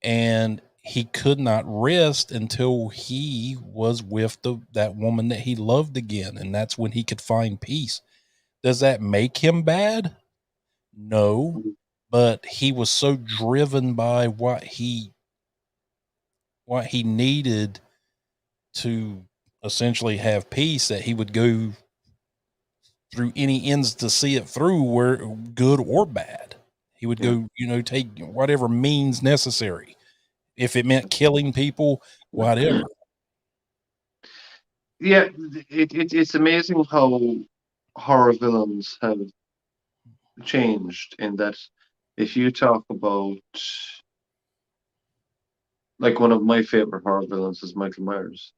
and he could not rest until he was with that woman that he loved again, and that's when he could find peace. Does that make him bad? No, but he was so driven by what he needed to essentially have peace that he would go through any ends to see it through, where good or bad. He would go, take whatever means necessary. If it meant killing people, whatever. Yeah, it's amazing how horror villains have changed, in that if you talk about, like, one of my favorite horror villains is Michael Myers,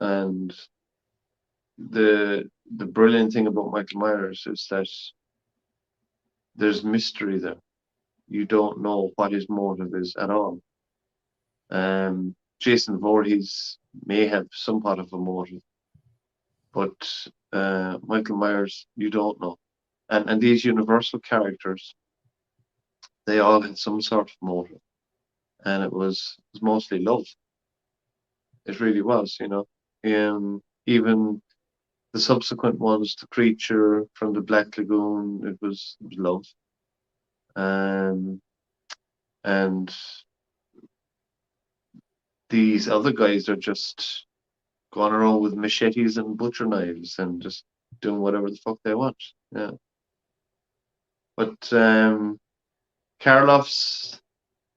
and the brilliant thing about Michael Myers is that there's mystery there. You don't know what his motive is at all. Jason Voorhees may have somewhat of a motive, but Michael Myers, you don't know. And these Universal characters, they all had some sort of motive, and it was mostly love. It really was, even the subsequent ones, the creature from the Black Lagoon, it was love. And these other guys are just going around with machetes and butcher knives and just doing whatever the fuck they want. Yeah. But Karloff's,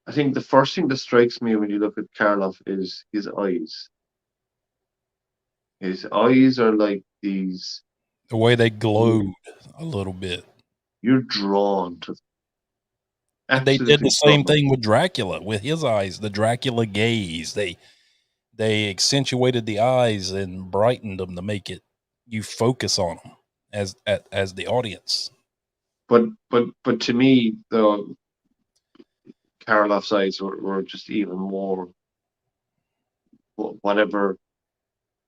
I think the first thing that strikes me when you look at Karloff is his eyes. His eyes are like these. The way they glowed a little bit. You're drawn to them. And they did the Absolutely same drawn. thing with Dracula, with his eyes, the Dracula gaze. They accentuated the eyes and brightened them to make it you focus on them as the audience. But to me, the Karloff's eyes were just even more. Whatever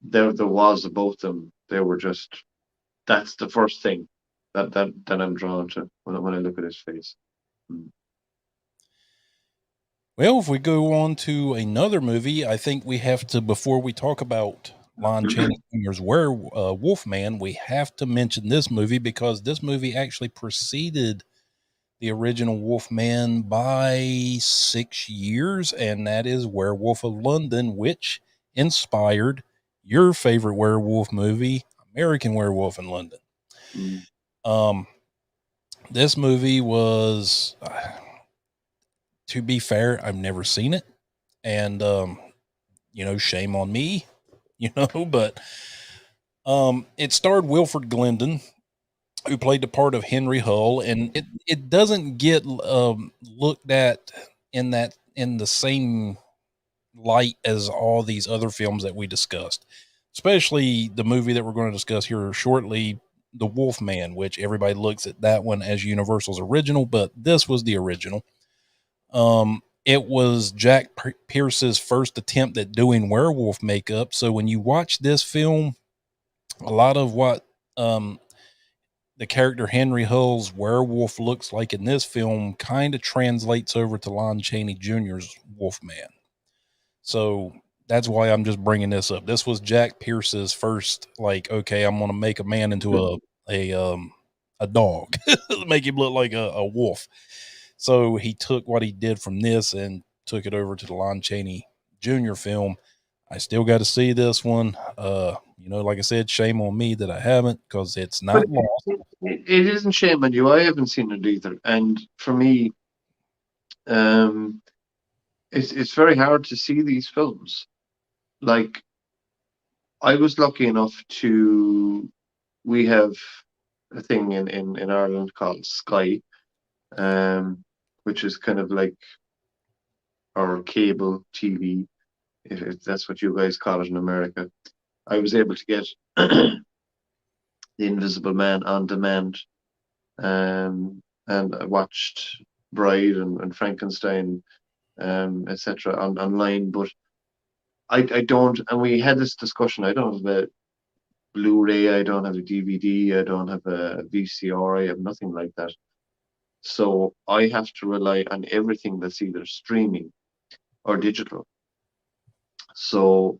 there was about them, they were just. That's the first thing that I'm drawn to when I look at his face. Well, if we go on to another movie, I think we have to, before we talk about Lon Chaney Jr.'s Wolfman, we have to mention this movie because this movie actually preceded the original Wolfman by 6 years, and that is Werewolf of London, which inspired your favorite werewolf movie, American Werewolf in London. This movie was, to be fair, I've never seen it, and shame on me, but it starred Wilfred Glendon, who played the part of Henry Hull, and it doesn't get looked at in the same light as all these other films that we discussed, especially the movie that we're going to discuss here shortly, The Wolfman, which everybody looks at that one as Universal's original, but this was the original. It was Jack Pierce's first attempt at doing werewolf makeup. So when you watch this film, a lot of what the character Henry Hull's werewolf looks like in this film kind of translates over to Lon Chaney Jr.'s Wolfman. So that's why I'm just bringing this up. This was Jack Pierce's first, like, okay, I'm going to make a man into a dog, make him look like a wolf. So he took what he did from this and took it over to the Lon Chaney Jr. film. I still got to see this one. Like I said, shame on me that I haven't, because it's not lost. It isn't shame on you. I haven't seen it either. And for me, it's very hard to see these films. Like, I was lucky enough we have a thing in Ireland called Sky, which is kind of like our cable TV, if that's what you guys call it in America. I was able to get The Invisible Man on demand, and I watched Bride and Frankenstein, etc. online. But I don't, and we had this discussion. I don't have a Blu-ray, I don't have a DVD, I don't have a VCR, I have nothing like that. So I have to rely on everything that's either streaming or digital. So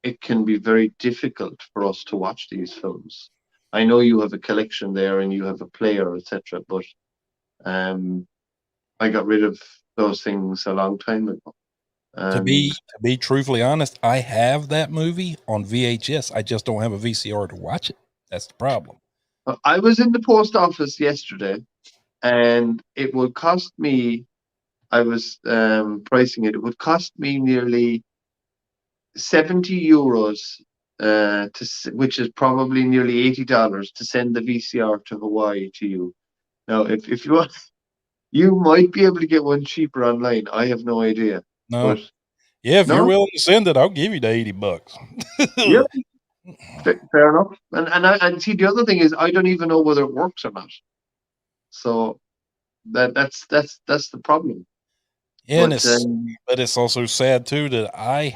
it can be very difficult for us to watch these films. I know you have a collection there and you have a player, etc. But I got rid of those things a long time ago. To be truthfully honest, I have that movie on VHS. I just don't have a VCR to watch it. That's the problem. I was in the post office yesterday, and it would cost me. I was pricing it. It would cost me nearly €70, which is probably nearly $80, to send the VCR to Hawaii to you. Now, if you want, you might be able to get one cheaper online. I have no idea. No. But, if you're willing to send it, I'll give you the $80. Yeah, fair enough. And see, the other thing is, I don't even know whether it works or not. So that's the problem. Yeah, but it's also sad too that I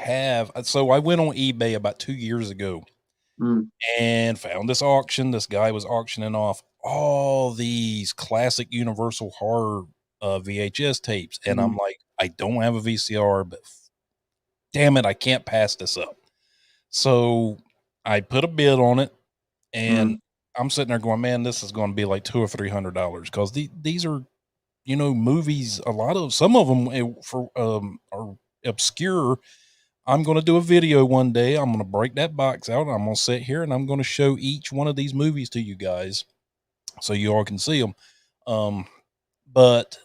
went on eBay about 2 years ago and found this auction. This guy was auctioning off all these classic Universal horror VHS tapes, and I'm like, I don't have a VCR, but damn it, I can't pass this up. So I put a bid on it, and I'm sitting there going, man, this is going to be like $200 or $300, because these are, movies. Some of them are obscure. I'm going to do a video one day. I'm going to break that box out. I'm going to sit here and I'm going to show each one of these movies to you guys so you all can see them. But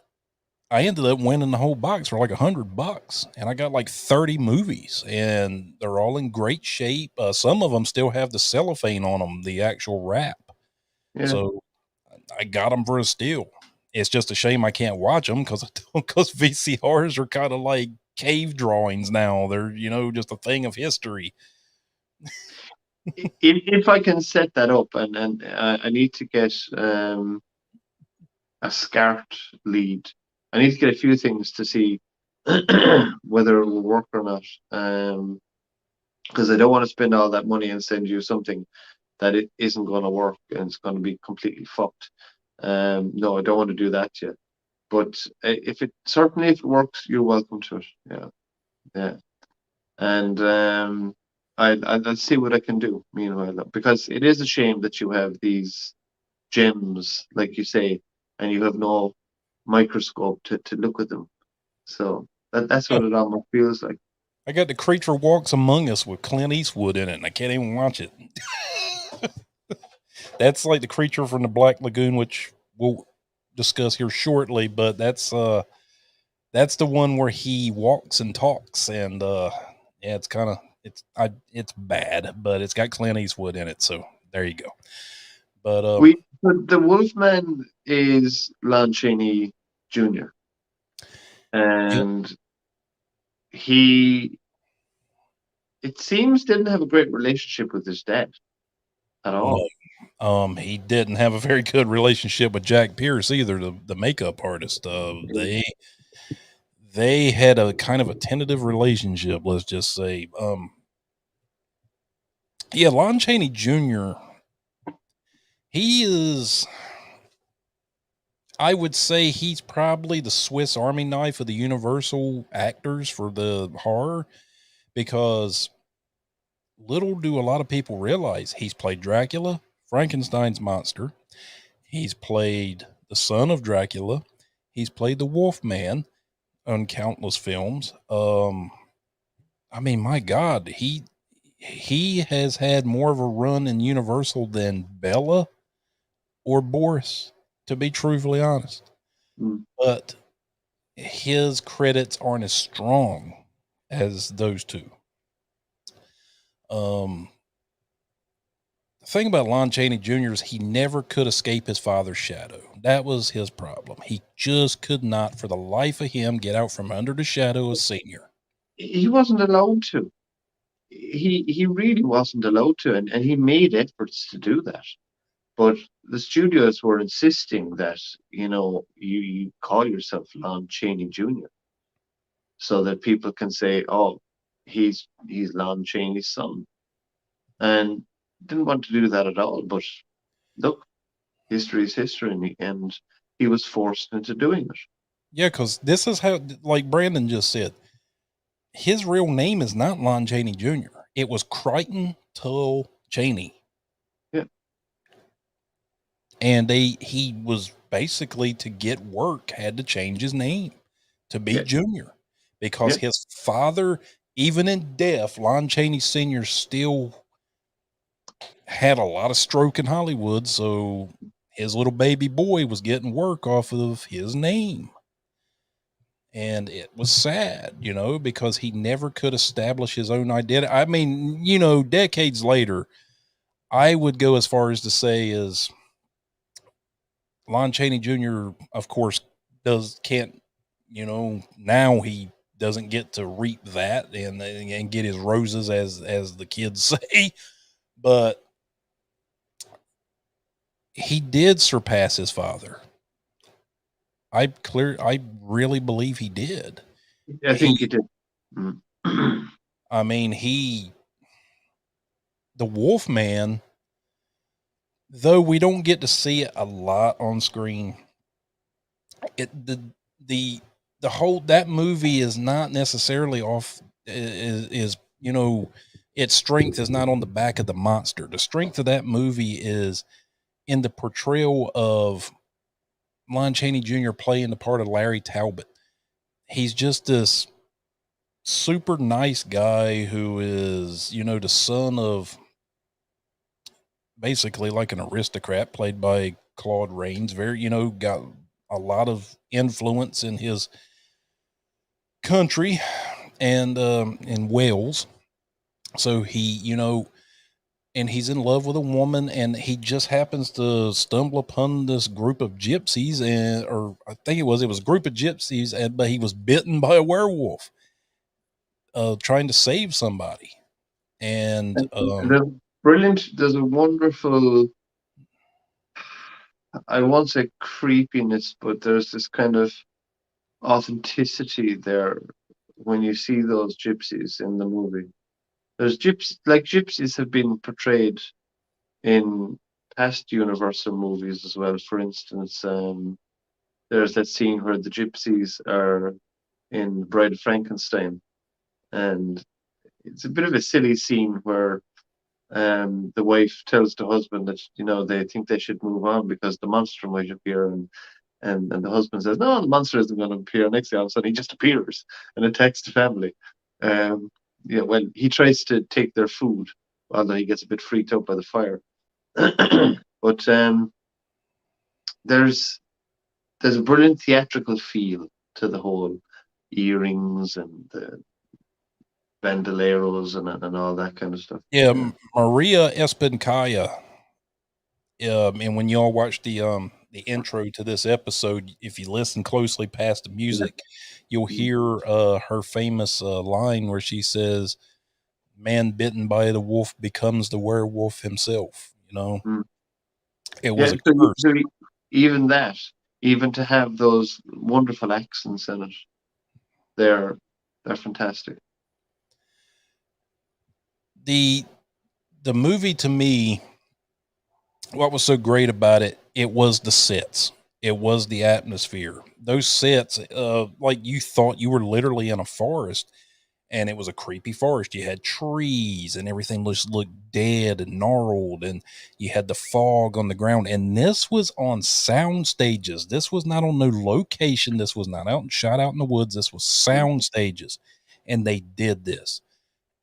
I ended up winning the whole box for like $100, and I got like 30 movies, and they're all in great shape. Some of them still have the cellophane on them, the actual wrap. Yeah. So I got them for a steal. It's just a shame I can't watch them because VCRs are kind of like cave drawings now. They're just a thing of history. If I can set that up, and I need to get a SCART lead. I need to get a few things to see whether it will work or not. Because I don't want to spend all that money and send you something that it isn't going to work and it's going to be completely fucked. No, I don't want to do that yet. But if it works, you're welcome to it. Yeah, yeah. And I'll see what I can do meanwhile, because it is a shame that you have these gems, like you say, and you have no microscope to look at them. So that's what it almost feels like. I got The Creature Walks Among Us with Clint Eastwood in it, and I can't even watch it. That's like the creature from the Black Lagoon, which we'll discuss here shortly. But that's the one where he walks and talks, and yeah, it's bad, but it's got Clint Eastwood in it, so there you go. But the Wolfman is Lon Chaney Jr. and he, it seems, didn't have a great relationship with his dad at all. No. He didn't have a very good relationship with Jack Pierce either, the makeup artist. They had a kind of a tentative relationship, let's just say. Yeah, Lon Chaney Jr. He is, I would say he's probably the Swiss Army knife of the Universal actors for the horror, because little do a lot of people realize he's played Dracula, Frankenstein's monster. He's played the son of Dracula. He's played the Wolfman on countless films. I mean, my God, he has had more of a run in Universal than Bela or Boris, to be truthfully honest. But his credits aren't as strong as those two. The thing about Lon Chaney Jr. is he never could escape his father's shadow. That was his problem. He just could not, for the life of him, get out from under the shadow of Senior. He wasn't allowed to. He really wasn't allowed to, and he made efforts to do that. But the studios were insisting that, you call yourself Lon Chaney Jr. so that people can say, oh, he's Lon Chaney's son. And didn't want to do that at all. But look, history is history, and he was forced into doing it. Yeah, because this is how, like Brandon just said, his real name is not Lon Chaney Jr. It was Crichton Tull Chaney. Yeah. And he was basically, to get work, had to change his name to be Junior, because his father, even in death, Lon Chaney Sr. still had a lot of stroke in Hollywood. So his little baby boy was getting work off of his name. And it was sad, because he never could establish his own identity. I mean, decades later, I would go as far as to say is Lon Chaney Jr., of course, can't, now he doesn't get to reap that and get his roses, as the kids say, but he did surpass his father. I really believe he did. I think he did. I mean, the Wolfman, though we don't get to see it a lot on screen, that movie is not necessarily its strength is not on the back of the monster. The strength of that movie is in the portrayal of Lon Chaney Jr. playing the part of Larry Talbot. He's just this super nice guy who is, the son of basically like an aristocrat, played by Claude Rains, very, got a lot of influence in his country and in Wales. So and he's in love with a woman, and he just happens to stumble upon this group of gypsies, or I think it was a group of gypsies, but he was bitten by a werewolf, trying to save somebody. And There's brilliant. There's a wonderful, I won't say creepiness, but there's this kind of authenticity there when you see those gypsies in the movie. There's gypsies have been portrayed in past Universal movies as well. For instance, there's that scene where the gypsies are in Bride of Frankenstein, and it's a bit of a silly scene where the wife tells the husband that they think they should move on because the monster might appear, and the husband says, no, the monster isn't going to appear. Next thing, all of a sudden, he just appears and attacks the family. Yeah, well, he tries to take their food, although he gets a bit freaked out by the fire. But there's a brilliant theatrical feel to the whole earrings and the bandoleros and all that kind of stuff. yeah, Maria Espinkaya. And when y'all watch the intro to this episode, if you listen closely past the music, you'll hear her famous line where she says, "Man bitten by the wolf becomes the werewolf himself." It was a curse. Even that, even to have those wonderful accents in it, they're fantastic. The movie, to me, what was so great about it, it was the sets. It was the atmosphere. Those sets, like you thought you were literally in a forest, and it was a creepy forest. You had trees and everything just looked dead and gnarled, and you had the fog on the ground. And this was on sound stages. This was not on no location. This was not shot out in the woods. This was sound stages, and they did this.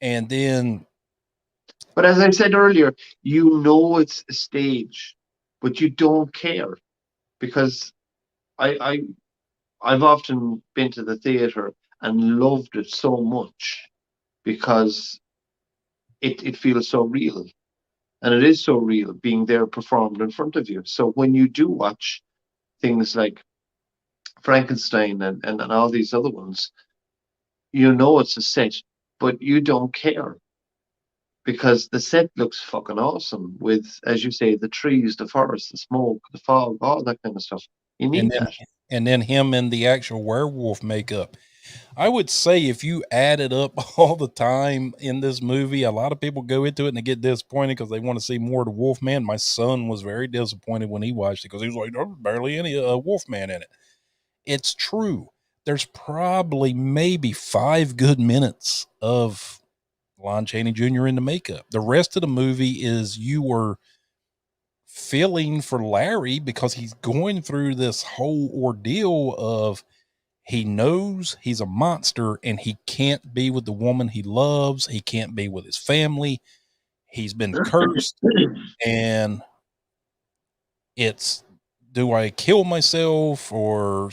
And then, but as I said earlier, it's a stage, but you don't care, because I've often been to the theater and loved it so much because it feels so real. And it is so real being there performed in front of you. So when you do watch things like Frankenstein and all these other ones, it's a set, but you don't care because the set looks fucking awesome with, as you say, the trees, the forest, the smoke, the fog, all that kind of stuff. You need that. And then him in the actual werewolf makeup. I would say if you add it up all the time in this movie, a lot of people go into it and they get disappointed because they want to see more of the Wolfman. My son was very disappointed when he watched it because he was like, "There's barely any Wolfman in it." It's true. There's probably maybe 5 good minutes of Lon Chaney Jr. in the makeup. The rest of the movie is you were feeling for Larry because he's going through this whole ordeal of, he knows he's a monster and he can't be with the woman he loves. He can't be with his family. He's been cursed. And it's, do I kill myself, or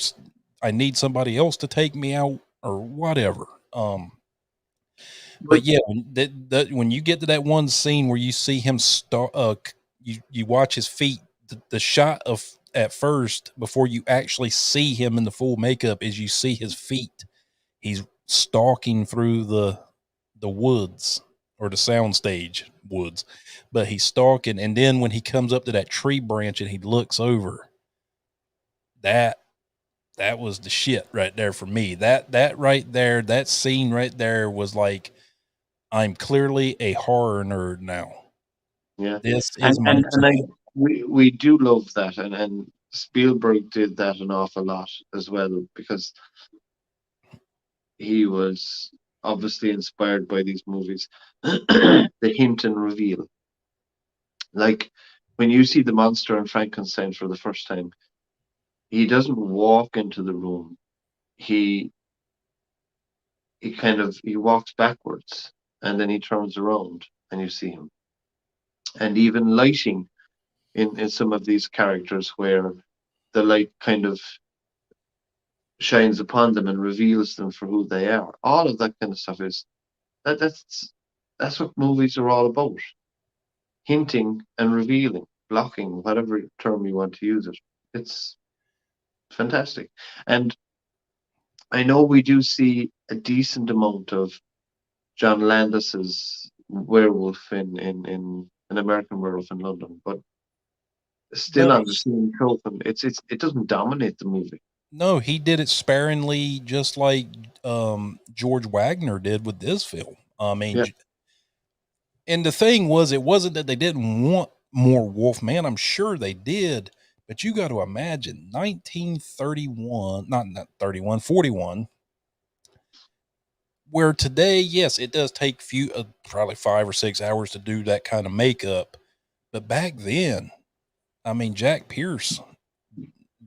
I need somebody else to take me out, or whatever. But yeah, when you get to that one scene where you see him you watch his feet, the shot of at first before you actually see him in the full makeup is you see his feet. He's stalking through the woods, or the soundstage woods, but he's stalking. And then when he comes up to that tree branch and he looks over, that was the shit right there for me. That right there, that scene right there was like, I'm clearly a horror nerd now. Yeah. This is my we do love that, and Spielberg did that an awful lot as well, because he was obviously inspired by these movies. The hint and reveal. Like when you see the monster in Frankenstein for the first time, he doesn't walk into the room. He walks backwards, and then he turns around and you see him. And even lighting in some of these characters where the light kind of shines upon them and reveals them for who they are. All of that kind of stuff is that's what movies are all about. Hinting and revealing, blocking, whatever term you want to use it. It's fantastic. And I know we do see a decent amount of John Landis's werewolf in an American Werewolf in London, but still No, on the same token, it doesn't dominate the movie. no, he did it sparingly, just like George Wagner did with this film. I mean, Yeah. and the thing was, it wasn't that they didn't want more Wolfman. I'm sure they did, but you got to imagine 1931, not 31, 41, where today, yes, it does take probably 5 or 6 hours to do that kind of makeup. But back then, I mean, Jack Pierce,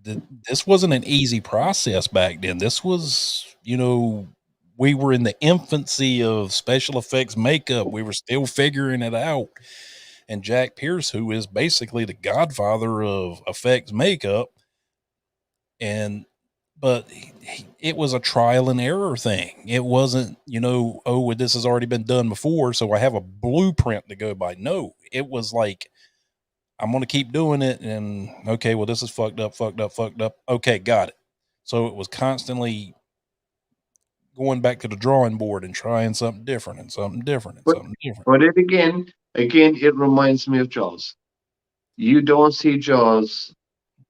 this wasn't an easy process back then. This was, we were in the infancy of special effects makeup. We were still figuring it out. And Jack Pierce, who is basically the godfather of effects makeup, but it was a trial and error thing. It wasn't, oh, this has already been done before, so I have a blueprint to go by. No, it was like, I'm going to keep doing it. And okay, well, this is fucked up. Okay, got it. So it was constantly going back to the drawing board and trying something different and something different and something different. But it again, it reminds me of Jaws. You don't see Jaws,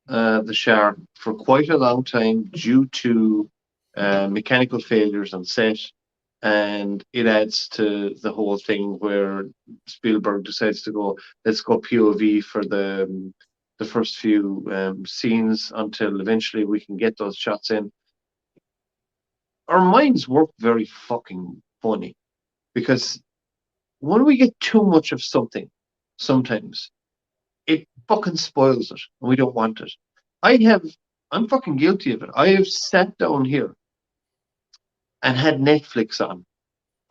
the shark, for quite a long time due to mechanical failures on set, and it adds to the whole thing where Spielberg decides to go, let's go POV for the first few scenes until eventually we can get those shots in. Our minds work very fucking funny, because when we get too much of something, sometimes it fucking spoils it and we don't want it. I'm fucking guilty of it. I have sat down here and had Netflix on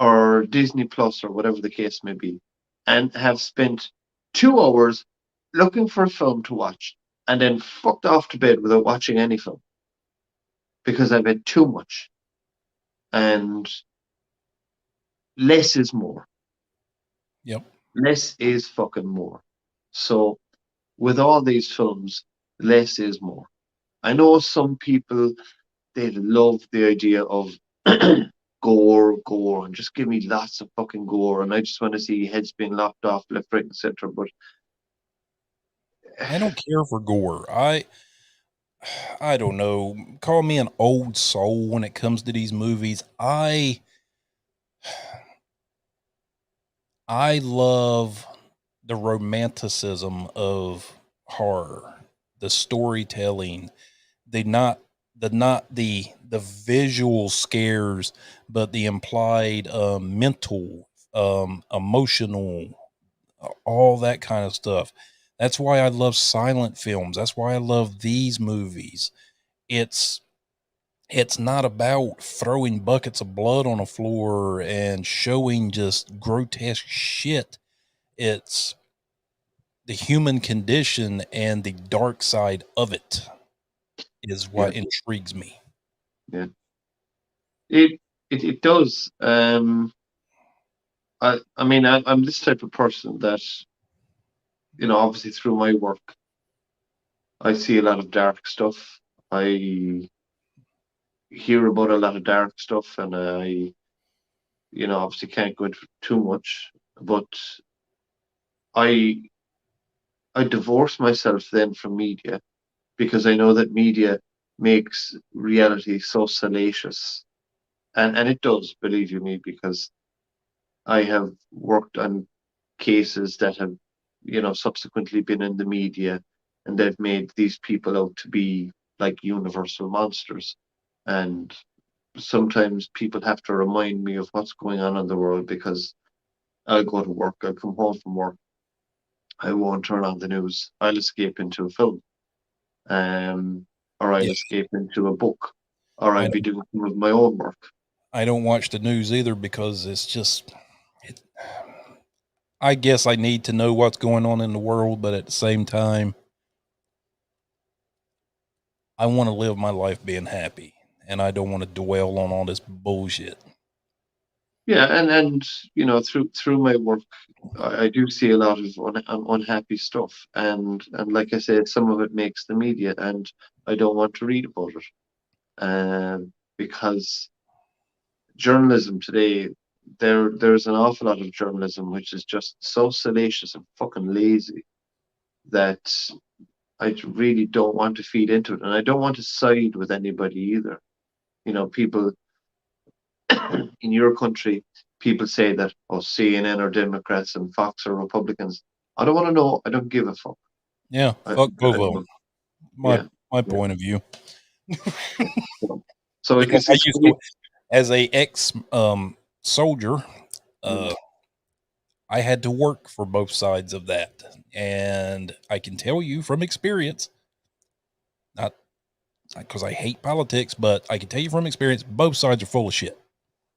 or Disney Plus or whatever the case may be, and have spent 2 hours looking for a film to watch and then fucked off to bed without watching any film because I've had too much. And less is more. Yep. Less is fucking more. So with all these films, less is more. I know some people, they love the idea of gore, and just give me lots of fucking gore, and I just want to see heads being lopped off left, right, etc. But I don't care for gore. I don't know. Call me an old soul when it comes to these movies. I love the romanticism of horror, the storytelling, not the visual scares, but the implied mental, emotional, all that kind of stuff. That's why I love silent films. That's why I love these movies. It's not about throwing buckets of blood on a floor and showing just grotesque shit. It's the human condition and the dark side of it is what intrigues me. Yeah, it does. I mean, I'm this type of person that, obviously through my work, I see a lot of dark stuff. I hear about a lot of dark stuff, and I, obviously can't go into too much, but I divorce myself then from media, because I know that media makes reality so salacious, and it does, believe you me, because I have worked on cases that have, subsequently been in the media, and they've made these people out to be like universal monsters. And sometimes people have to remind me of what's going on in the world, because I'll go to work, I'll come home from work, I won't turn on the news, I'll escape into a film, or I'll escape into a book, or I'll be doing some of my own work. I don't watch the news either, because it's just, I guess I need to know what's going on in the world, but at the same time, I want to live my life being happy, and I don't want to dwell on all this bullshit. Yeah, and you know, through my work, I do see a lot of unhappy stuff, and like I said, some of it makes the media, and I don't want to read about it, because journalism today, there's an awful lot of journalism which is just so salacious and fucking lazy that I really don't want to feed into it, and I don't want to side with anybody either. You know, people in your country, people say that, oh, CNN are Democrats and Fox are Republicans. I don't want to know. I don't give a fuck. Yeah, I, fuck both I of them. don't. My Yeah, my yeah. point of view, So because I it's used to, as a ex soldier, mm, I had to work for both sides of that, and I can tell you from experience, not because I hate politics, but I can tell you from experience, both sides are full of shit.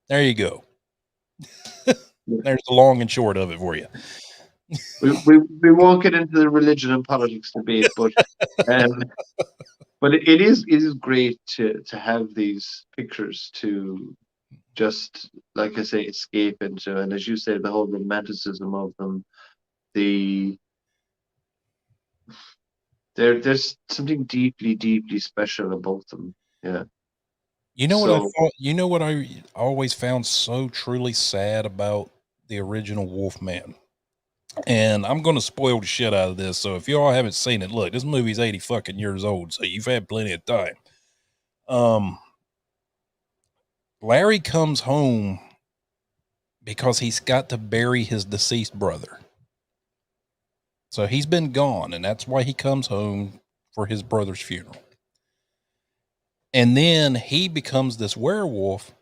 There you go. yeah. There's the long and short of it for you. We won't get into the religion and politics debate, um, but it is great to have these pictures to just, like I say, escape into, and as you say, the whole romanticism of them. The there's something deeply, deeply special about them. Yeah. You know what I So thought? You know what I always found so truly sad about the original Wolfman? And I'm going to spoil the shit out of this. So if y'all haven't seen it, look, this movie's 80 fucking years old. So you've had plenty of time. Um, Larry comes home because he's got to bury his deceased brother. So he's been gone, and that's why he comes home for his brother's funeral. And then he becomes this werewolf.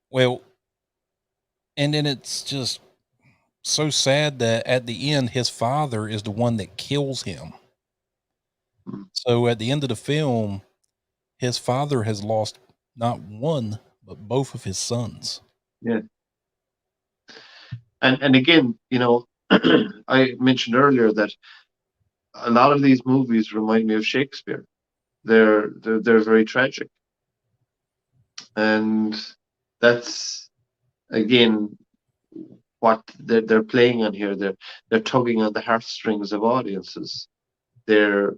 Well, and then it's just so sad that at the end, his father is the one that kills him. So at the end of the film, his father has lost not one, but both of his sons. yeah, and again, you know, I mentioned earlier that a lot of these movies remind me of Shakespeare. They're very tragic, and that's again what they're playing on here. They're tugging on the heartstrings of audiences. They're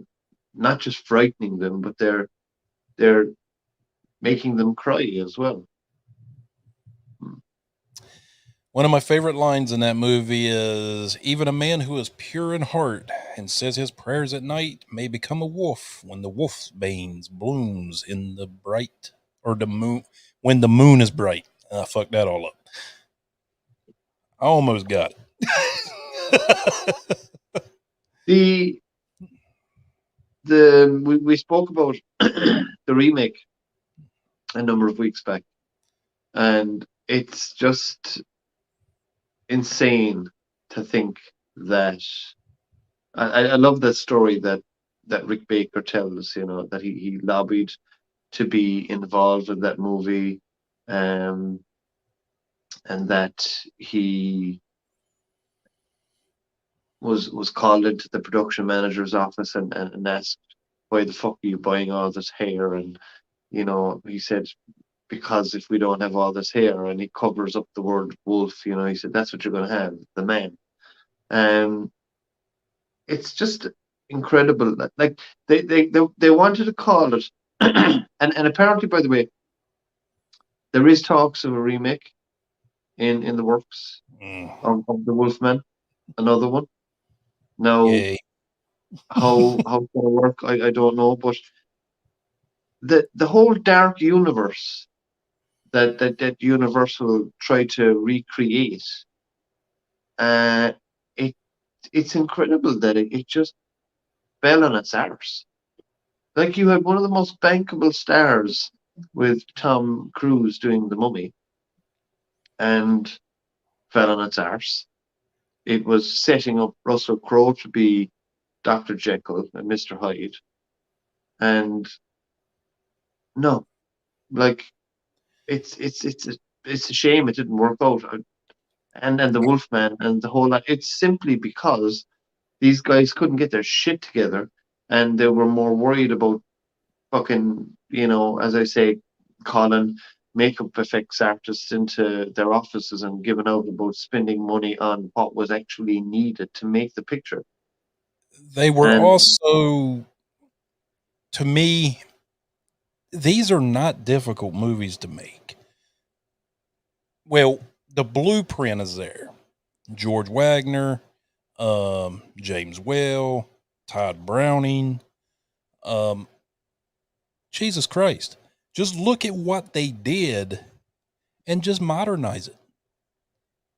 not just frightening them, but they're making them cry as well. One of my favorite lines in that movie is, even a man who is pure in heart and says his prayers at night may become a wolf when the wolf's banes blooms in the bright, or the moon, when the moon is bright. I fucked that all up. I almost got it. The we spoke about the remake a number of weeks back, and it's just insane to think that I love that story that Rick Baker tells, you know, that he lobbied to be involved in that movie, um, and that he was called into the production manager's office and asked, why the fuck are you buying all this hair? And you know, he said, because if we don't have all this hair, and he covers up the word wolf, you know, he said, that's what you're going to have, the man. Um, it's just incredible. Like they wanted to call it, and apparently, by the way, there is talks of a remake in the works of the Wolfman, another one. Now, Yay. how it's gonna work, I don't know, but the whole dark universe that Universal tried to recreate, uh, it it's incredible that it just fell on its arse. Like, you had one of the most bankable stars with Tom Cruise doing The Mummy, and fell on its arse. It was setting up Russell Crowe to be Dr. Jekyll and Mr. Hyde, and no, like, it's a shame it didn't work out. and the Wolfman and the whole lot. It's simply because these guys couldn't get their shit together, and they were more worried about fucking, as I say, calling makeup effects artists into their offices and giving out about spending money on what was actually needed to make the picture. They were And also, to me, these are not difficult movies to make. Well, the blueprint is there. George Wagner, James Whale, Todd Browning. Jesus Christ. Just look at what they did and just modernize it.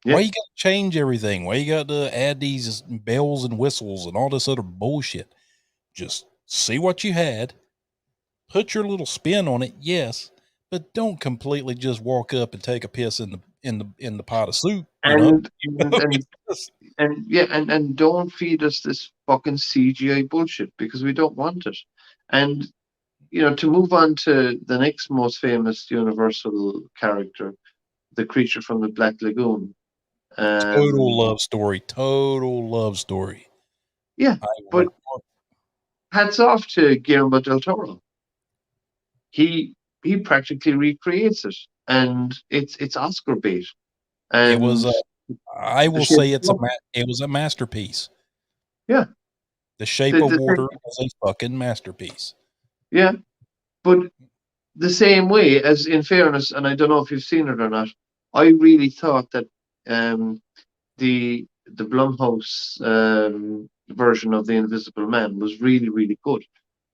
yeah, Why you got to change everything? Why you got to add these bells and whistles and all this other bullshit? Just see what you had, put your little spin on it, yes, but don't completely just walk up and take a piss in the pot of soup, you know? and and don't feed us this fucking CGI bullshit because we don't want it. And to move on to the next most famous Universal character, the creature from the Black Lagoon. Total Um, love story. Total love story. yeah, I but will. hats off to Guillermo del Toro. He practically recreates it, and it's Oscar bait. It was And I the will shape, say it was a masterpiece. yeah, The Shape the, of the Water thing, is a fucking masterpiece. yeah, but the same way as in fairness, and I don't know if you've seen it or not. I really thought that um, the Blumhouse version of the Invisible Man was really really good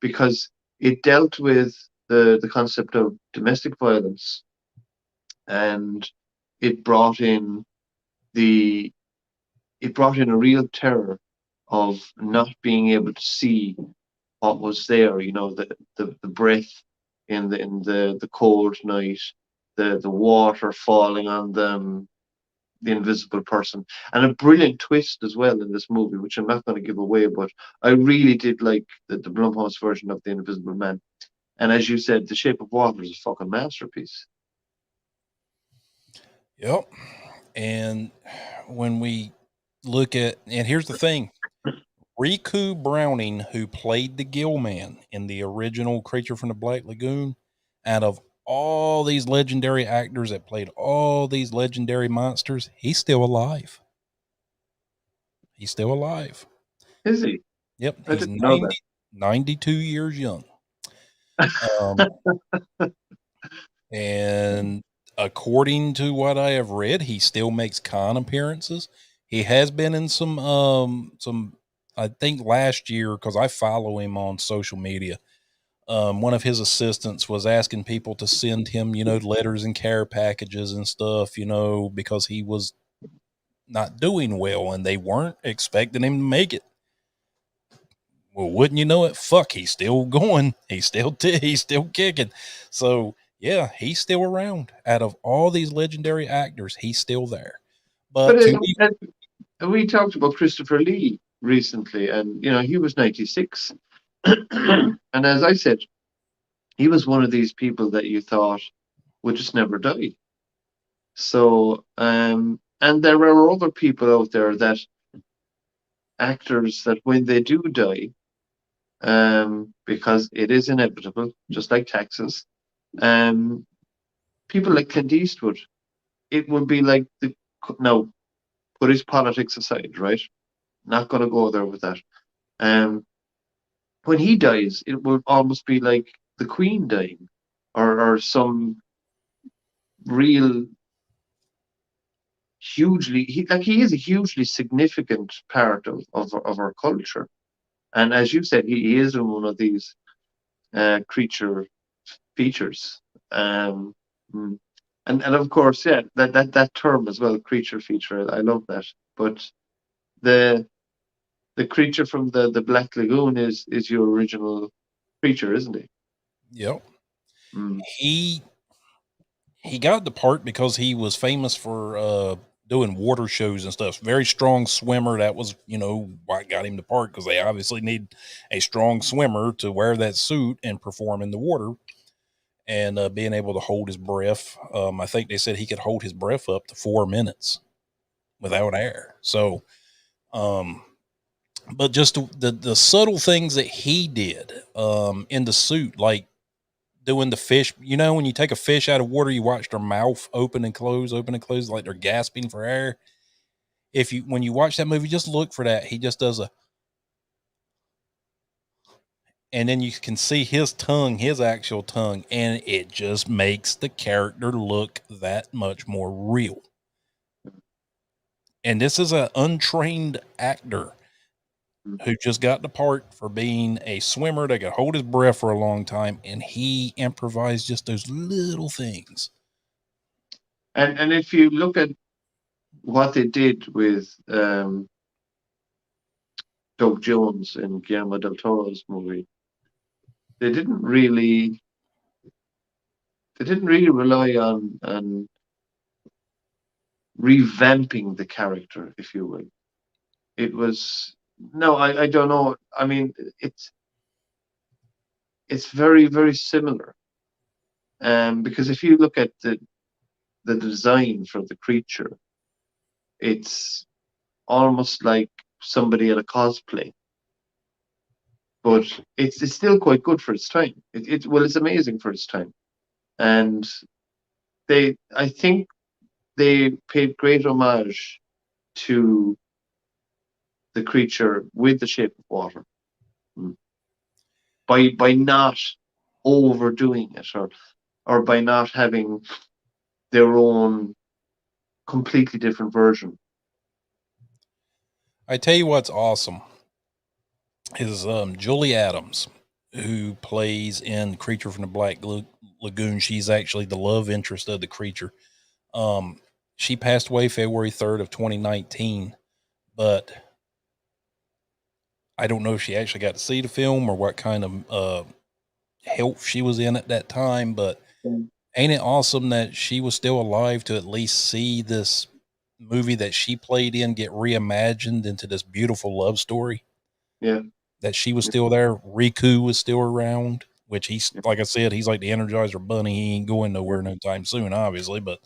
because it dealt with the concept of domestic violence, and it brought in the it brought in a real terror of not being able to see what was there. The breath in the cold night, the water falling on them, the invisible person, and a brilliant twist as well in this movie, which I'm not going to give away. But I really did like the Blumhouse version of the Invisible Man. And as you said, The Shape of Water is a fucking masterpiece. Yep. And when we look at, and here's the thing, Riku Browning, who played the Gill Man in the original Creature from the Black Lagoon, out of all these legendary actors that played all these legendary monsters, he's still alive. He's still alive. Is he? Yep. I He's didn't know that. 92 years young. Um, and according to what I have read, he still makes con appearances. He has been in some I think last year, because I follow him on social media. One of his assistants was asking people to send him, letters and care packages and stuff, because he was not doing well and they weren't expecting him to make it. Well, wouldn't you know it? Fuck, he's still going. He's still kicking. So yeah, he's still around. Out of all these legendary actors, he's still there. But But to be we talked about Christopher Lee recently, and he was 96. And as I said, he was one of these people that you thought would just never die. So, and there are other people out there, that actors, that when they do die, because it is inevitable, just like taxes, um, people like Clint Eastwood, it would be like no, put his politics aside, right? Not going to go there with that. Um, when he dies, it would almost be like the Queen dying, or some real hugely he is a hugely significant part of our culture. And as you said, he is in one of these creature features. Um, mm. and of course, yeah, that term as well, creature feature. I love that. But the the creature from the Black Lagoon is your original creature, isn't he? yep. Mm. He he got the part because he was famous for doing water shows and stuff. Very strong swimmer. That was, what got him the part, because they obviously need a strong swimmer to wear that suit and perform in the water, and being able to hold his breath. I think they said he could hold his breath up to 4 minutes. without air. So, but just the subtle things that he did in the suit, like doing the fish, when you take a fish out of water, you watch their mouth open and close, like they're gasping for air. When you watch that movie, just look for that. He just does and then you can see his actual tongue, and it just makes the character look that much more real. And this is an untrained actor who just got the part for being a swimmer that could hold his breath for a long time, and he improvised just those little things. And if you look at what they did with Doug Jones in Guillermo del Toro's movie, they didn't really rely on revamping the character, if you will. It was I don't know. I mean, it's very, very similar. Because if you look at the design for the creature, it's almost like somebody at a cosplay, but it's still quite good for its time. It's amazing for its time, and I think they paid great homage to the creature with The Shape of Water by not overdoing it, or by not having their own completely different version. I tell you what's awesome is Julie Adams, who plays in Creature from the Black Lagoon. She's actually the love interest of the creature. She passed away February 3rd of 2019, but I don't know if she actually got to see the film or what kind of health she was in at that time, but ain't it awesome that she was still alive to at least see this movie that she played in get reimagined into this beautiful love story? Yeah. That she was still there. Riku was still around, which he's, like I said, he's like the Energizer Bunny. He ain't going nowhere no time soon, obviously. But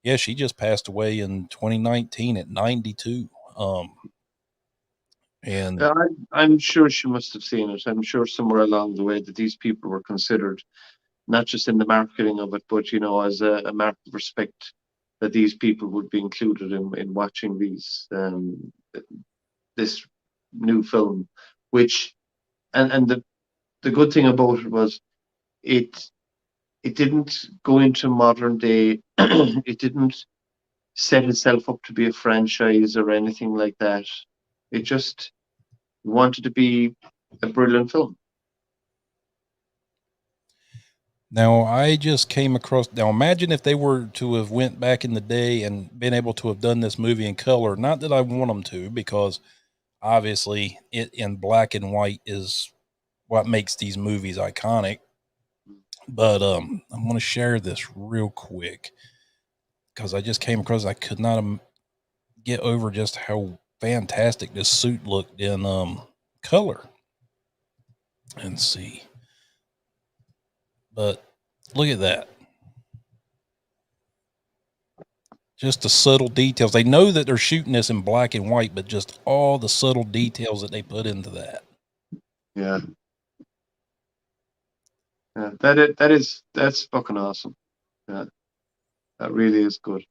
yeah, she just passed away in 2019 at 92. And I'm sure she must have seen it. I'm sure somewhere along the way that these people were considered, not just in the marketing of it, but as a mark of respect, that these people would be included in watching this new film, which and the good thing about it was it didn't go into modern day. It didn't set itself up to be a franchise or anything like that. It just wanted to be a brilliant film. now I just came across. Now imagine if they were to have went back in the day and been able to have done this movie in color. Not that I want them to, because obviously it in black and white is what makes these movies iconic. But I'm going to share this real quick because I just came across. I could not get over just how fantastic this suit looked in color. And see, but look at that. Just the subtle details. They know that they're shooting this in black and white, but just all the subtle details that they put into that. Yeah. Yeah, that's fucking awesome. Yeah, that really is good.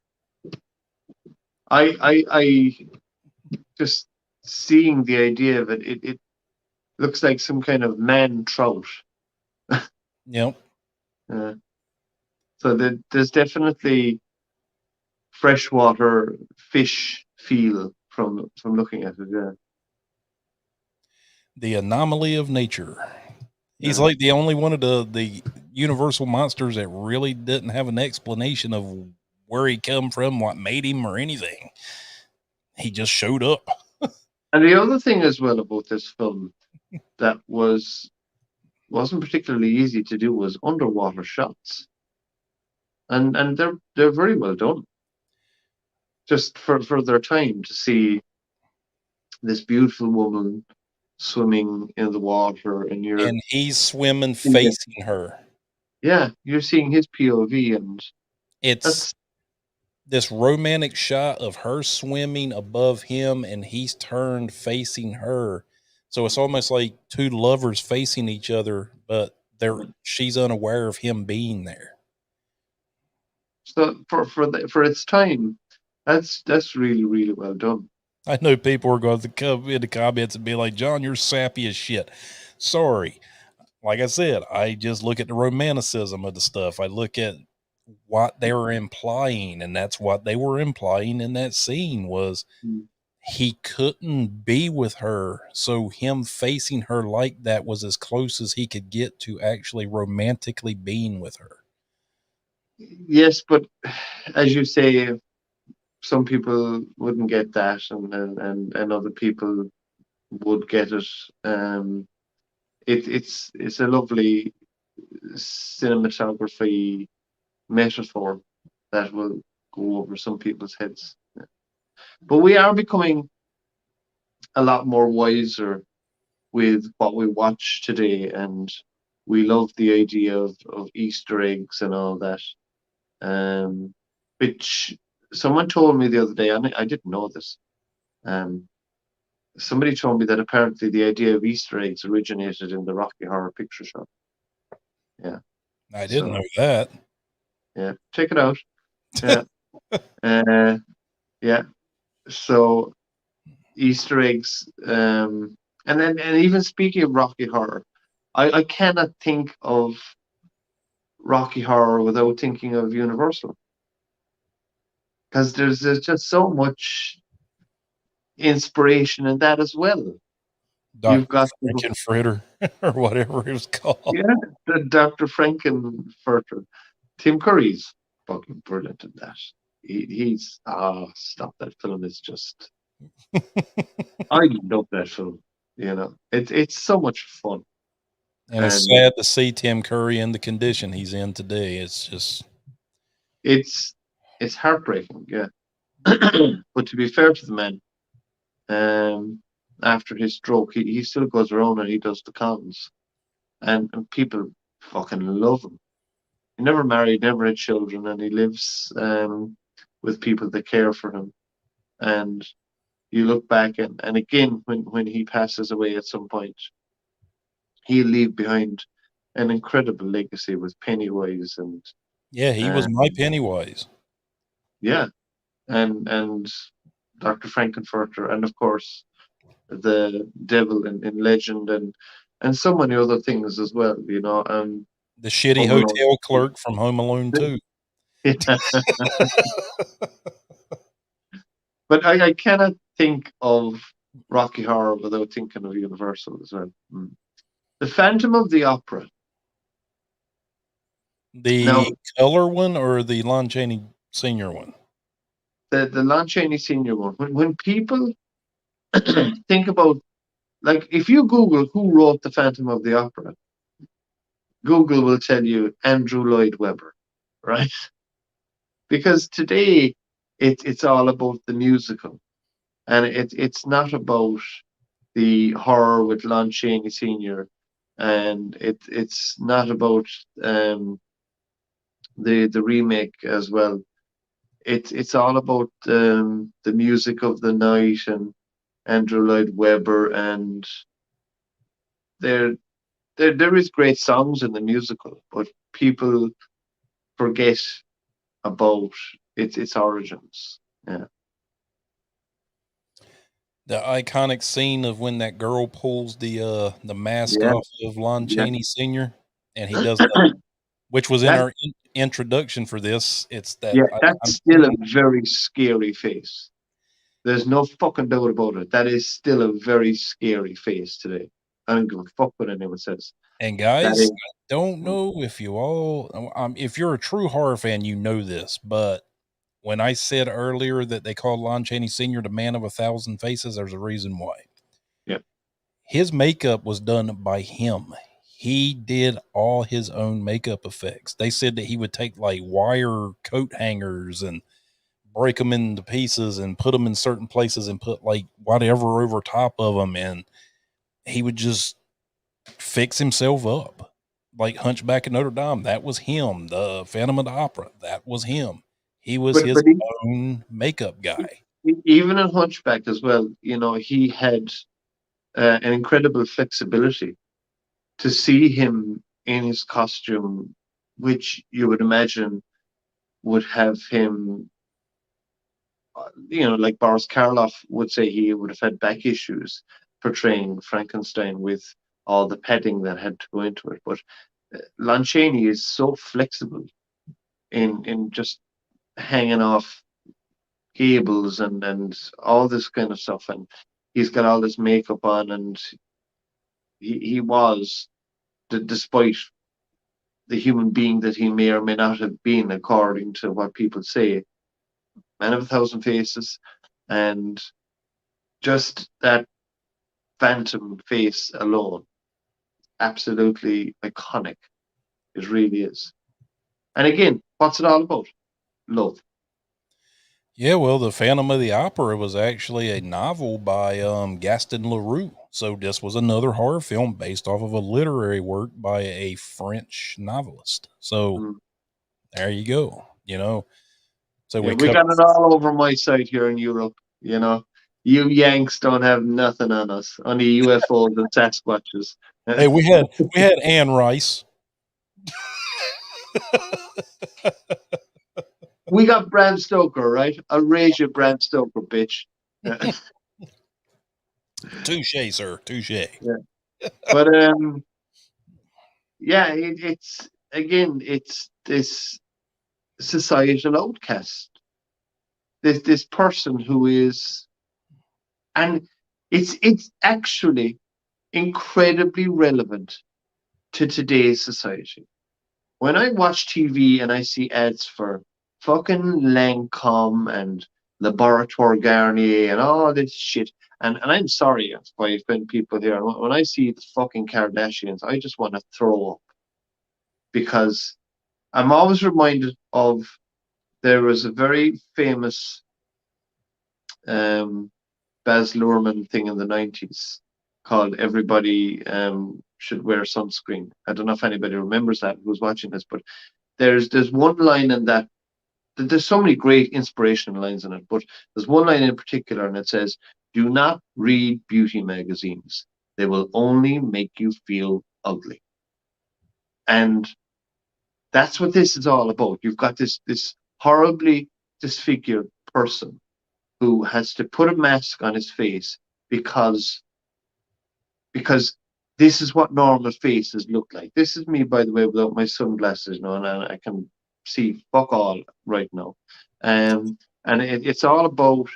I just seeing the idea of it looks like some kind of man trout. Yep. So there's definitely freshwater fish feel from looking at it. Yeah. The anomaly of nature. He's Yeah. like the only one of the universal monsters that really didn't have an explanation of where he come from, what made him, or anything. He just showed up. And the other thing as well about this film that wasn't particularly easy to do was underwater shots. And they're very well done. Just for their time, to see this beautiful woman swimming in the water, And he's swimming facing her. Yeah, you're seeing his POV, and It's this romantic shot of her swimming above him and he's turned facing her. So it's almost like two lovers facing each other, but she's unaware of him being there. So for its time, that's really really well done. I know people are going to come in the comments and be like, John, you're sappy as shit. Sorry. Like I said, I just look at the romanticism of the stuff. I look at what they were implying, and that's what they were implying in that scene was he couldn't be with her. So him facing her like that was as close as he could get to actually romantically being with her. Yes, but as you say, some people wouldn't get that, and other people would get it. It's a lovely cinematography metaphor that will go over some people's heads. But we are becoming a lot more wiser with what we watch today, and we love the idea of Easter eggs and all that. Which someone told me the other day, and I didn't know this. Somebody told me that apparently the idea of Easter eggs originated in the Rocky Horror Picture Show. Yeah, I didn't know that. Yeah, check it out. Yeah, yeah. So Easter eggs, and even speaking of Rocky Horror, I cannot think of Rocky Horror without thinking of Universal, because there's just so much inspiration in that as well. You've got Frankenfurter or whatever it was called. Yeah, the Dr. Frankenfurter. Tim Curry's fucking brilliant in that. He's stop that film is just I love that film. You know, it's so much fun. And it's sad to see Tim Curry in the condition he's in today. It's just it's heartbreaking, yeah. But to be fair to the man, after his stroke, he still goes around and he does the cons, and people fucking love him. He never married, never had children, and he lives with people that care for him. And you look back, and again, when he passes away at some point, he'll leave behind an incredible legacy with Pennywise and yeah, he was my Pennywise. Yeah, and Dr. Frankenfurter, and of course the devil in Legend, and so many other things as well. You know, the shitty hotel clerk from Home Alone 2. But I cannot think of Rocky Horror without thinking of Universal as well. The Phantom of the Opera. The color one or the Lon Chaney Sr. one? The Lon Chaney Sr. one. When people think about, like, if you Google who wrote The Phantom of the Opera, Google will tell you Andrew Lloyd Webber, right? Because today it's all about the musical, and it's not about the horror with Lon Chaney Sr., and it's not about the remake as well. It's all about the music of the night and Andrew Lloyd Webber, and there is great songs in the musical, but people forget about its origins. Yeah. The iconic scene of when that girl pulls the mask off of Lon Chaney Sr. and he does that, which was in our introduction for this. It's that. Yeah, that's still a very scary face. There's no fucking doubt about it. That is still a very scary face today. I don't give a fuck what anyone says. And guys, I don't know if you all, if you're a true horror fan, you know this, but when I said earlier that they called Lon Chaney Sr. the man of 1,000 faces, there's a reason why. Yeah. His makeup was done by him. He did all his own makeup effects. They said that he would take like wire coat hangers and break them into pieces and put them in certain places and put like whatever over top of them. And he would just fix himself up. Like Hunchback of Notre Dame, that was him. The Phantom of the Opera, that was him. He was but his but own makeup guy. even in Hunchback as well, he had an incredible flexibility to see him in his costume, which you would imagine would have him, like Boris Karloff would say he would have had back issues portraying Frankenstein with all the padding that had to go into it. But Lon Chaney is so flexible in just hanging off cables and all this kind of stuff, and he's got all this makeup on, and he was, despite the human being that he may or may not have been, according to what people say, man of a thousand faces, and just that phantom face alone, absolutely iconic. It really is. And again, what's it all about? Love. Yeah, well, the Phantom of the Opera was actually a novel by Gaston Leroux. So this was another horror film based off of a literary work by a French novelist. So Mm. there you go. So Yeah, we we covered. got it all over my side here in Europe. You Yanks don't have nothing on us, only UFOs and Sasquatches. Hey, we had Anne Rice. We got Bram Stoker, right? I'll raise you, Bram Stoker, bitch. Yeah. Touche, sir. Touche. But yeah, it's this societal outcast, this person who is, and it's actually incredibly relevant to today's society. When I watch TV and I see ads for fucking Lancome and Laboratoire Garnier and all this shit, and I'm sorry if I offend people here. When I see the fucking Kardashians, I just want to throw up, because I'm always reminded of, there was a very famous um, Baz Luhrmann thing in the 90s called Everybody Should Wear Sunscreen. I don't know if anybody remembers that who's watching this, but there's one line in that. There's so many great inspirational lines in it, but there's one line in particular, and it says, "Do not read beauty magazines. They will only make you feel ugly." And that's what this is all about. You've got this horribly disfigured person who has to put a mask on his face because this is what normal faces look like. This is me, by the way, without my sunglasses now, and I can see fuck all right now. And it's all about,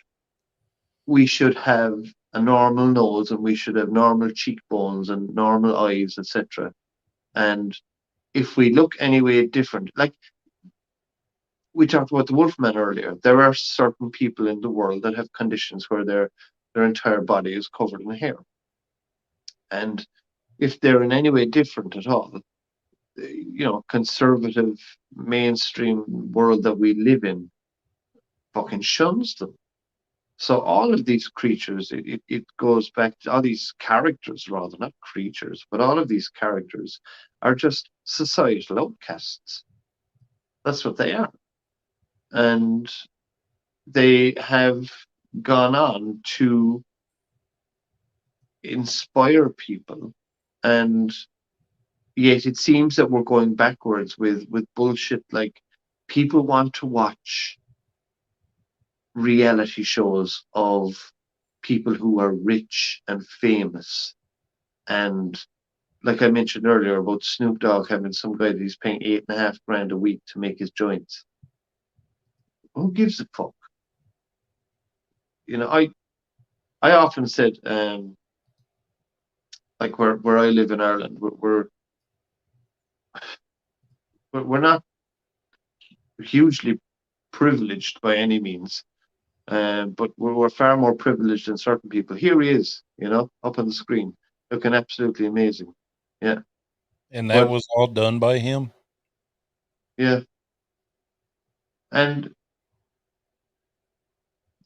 we should have a normal nose, and we should have normal cheekbones and normal eyes, etc. And if we look any way different, like we talked about the Wolfman earlier, there are certain people in the world that have conditions where their entire body is covered in hair. And if they're in any way different at all, conservative mainstream world that we live in fucking shuns them. So all of these creatures, it goes back to all these characters, rather, not creatures, but all of these characters are just societal outcasts. That's what they are. And they have gone on to inspire people, and yet it seems that we're going backwards with bullshit. Like, people want to watch reality shows of people who are rich and famous, and like I mentioned earlier about Snoop Dogg having some guy that he's paying $8.5 grand a week to make his joints. Who gives a fuck? I often said, like where I live in Ireland, we're not hugely privileged by any means, but we're far more privileged than certain people. Here he is, up on the screen, looking absolutely amazing. Yeah, And that but was all done by him. yeah, and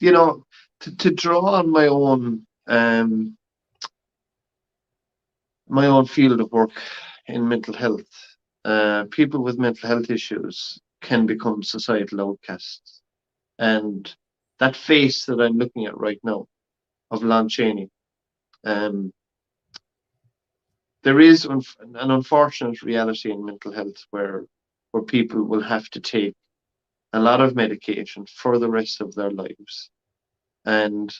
to draw on my own field of work in mental health, people with mental health issues can become societal outcasts. And that face that I'm looking at right now of Lon Chaney, there is an unfortunate reality in mental health where people will have to take a lot of medication for the rest of their lives. And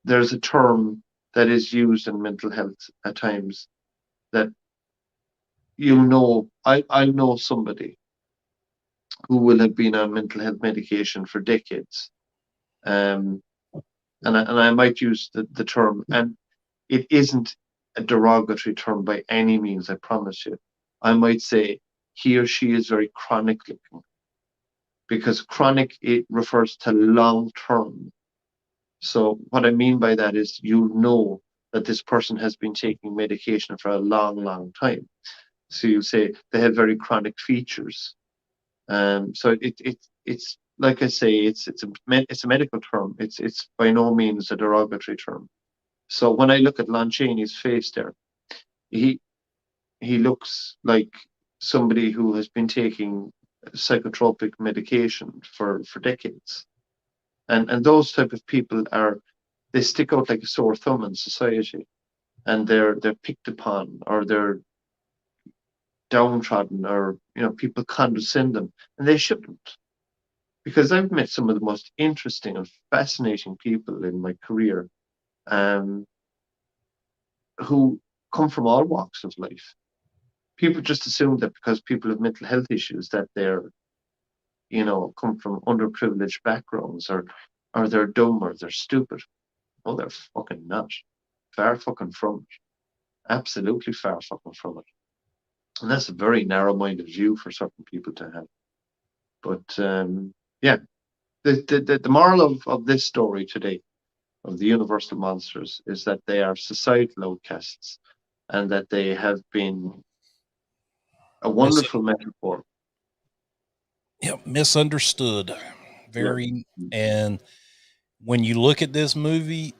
there's a term that is used in mental health at times that I know somebody who will have been on mental health medication for decades. And I might use the term, and it isn't a derogatory term by any means, I promise you. I might say he or she is very chronic looking, because chronic, it refers to long term. So what I mean by that is you know that this person has been taking medication for a long, long time. So you say they have very chronic features. So it's like I say, it's a medical term. It's by no means a derogatory term. So when I look at Lon Chaney's face there, he looks like somebody who has been taking psychotropic medication for decades. And those type of people they stick out like a sore thumb in society, and they're picked upon, or they're downtrodden, or people condescend them, and they shouldn't. Because I've met some of the most interesting and fascinating people in my career, who come from all walks of life. People just assume that because people have mental health issues that they're, come from underprivileged backgrounds, or they're dumb, or they're stupid. No, they're fucking not. Far fucking from it. Absolutely far fucking from it. And that's a very narrow-minded view for certain people to have. But yeah, the moral of this story today, of the Universal Monsters, is that they are societal outcasts, and that they have been a wonderful metaphor. Yeah, misunderstood. Very. And when you look at these movies,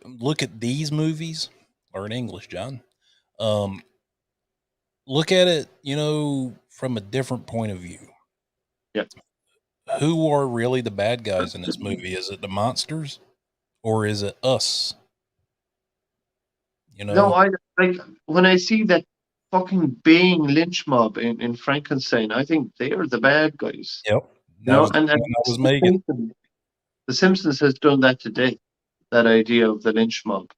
or in English, John, look at it, from a different point of view. Yeah. Who are really the bad guys in this movie? Is it the monsters, or is it us? No, I like when I see that fucking baying lynch mob in Frankenstein, I think they are the bad guys. Yep. That was and the point I was making. The Simpsons has done that today, that idea of the lynch mob.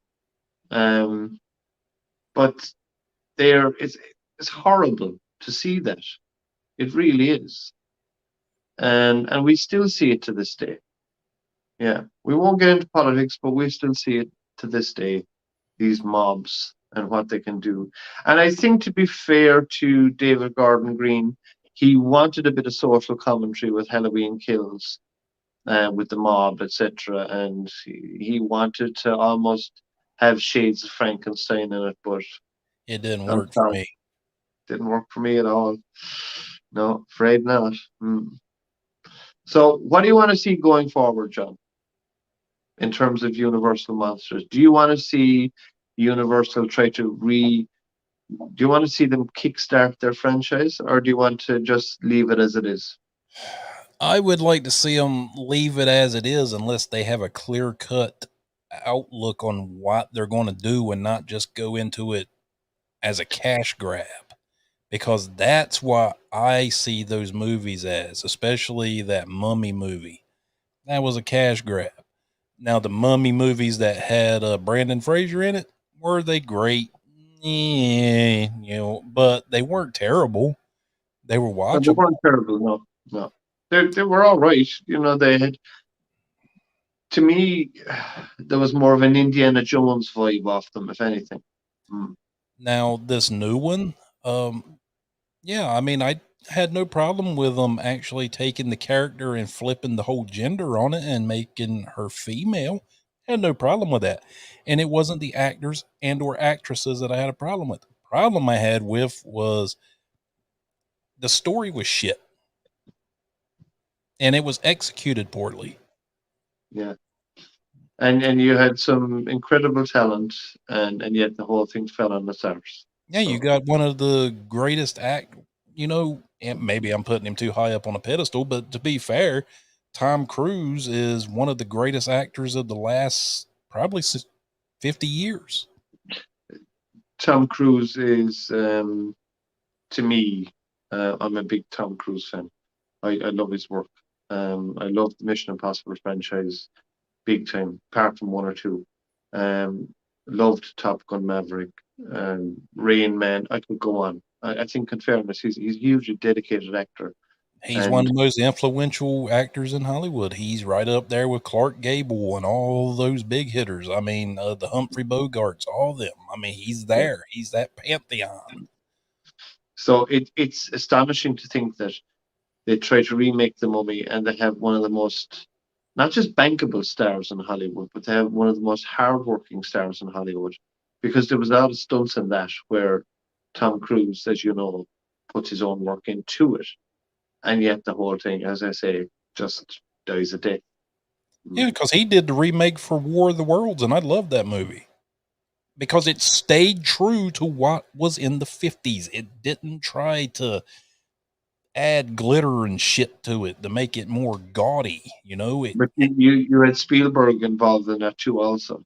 But it's horrible to see that. It really is. And we still see it to this day. Yeah. We won't get into politics, but we still see it to this day, these mobs and what they can do. And I think, to be fair to David Gordon Green, he wanted a bit of social commentary with Halloween Kills, with the mob, etc. And he wanted to almost have shades of Frankenstein in it, but it didn't work for me. Didn't work for me at all. No, afraid not. So what do you want to see going forward, John, in terms of Universal Monsters? Do you want to see Universal try to do you want to see them kickstart their franchise, or do you want to just leave it as it is? I would like to see them leave it as it is, unless they have a clear-cut outlook on what they're going to do, and not just go into it as a cash grab. Because that's what I see those movies as, especially that Mummy movie. That was a cash grab. Now, the Mummy movies that had Brandon Fraser in it, were they great? Yeah, but they weren't terrible. They were watchable. They weren't terrible, no. They were all right. They had, to me, there was more of an Indiana Jones vibe off them, if anything. Now, this new one, yeah, I mean, I had no problem with them actually taking the character and flipping the whole gender on it and making her female. Had no problem with that. And it wasn't the actors and or actresses that I had a problem with. The problem I had with was the story was shit. And it was executed poorly. Yeah. And you had some incredible talent, and yet the whole thing fell on its arse. Yeah, you got one of the greatest and maybe I'm putting him too high up on a pedestal, but to be fair, Tom Cruise is one of the greatest actors of the last probably 50 years. Tom Cruise is, to me, I'm a big Tom Cruise fan. I love his work. I love the Mission Impossible franchise big time, apart from one or two. Loved Top Gun Maverick, Rain Man. I could go on. I think, in fairness, he's a hugely dedicated actor. He's one And of the most influential actors in Hollywood. He's right up there with Clark Gable and all those big hitters. I mean, the Humphrey Bogarts, all of them. I mean, he's yeah. there. He's that pantheon. So it's astonishing to think that they try to remake The Mummy and they have one of the most, not just bankable stars in Hollywood, but they have one of the most hardworking stars in Hollywood. Because there was a lot of stunts in that where Tom Cruise, as you know, puts his own work into it. And yet the whole thing, as I say, just dies a death. Yeah, because he did the remake for War of the Worlds, and I love that movie because it stayed true to what was in the 50s. It didn't try to add glitter and shit to it to make it more gaudy, you know? But you had Spielberg involved in that too, also.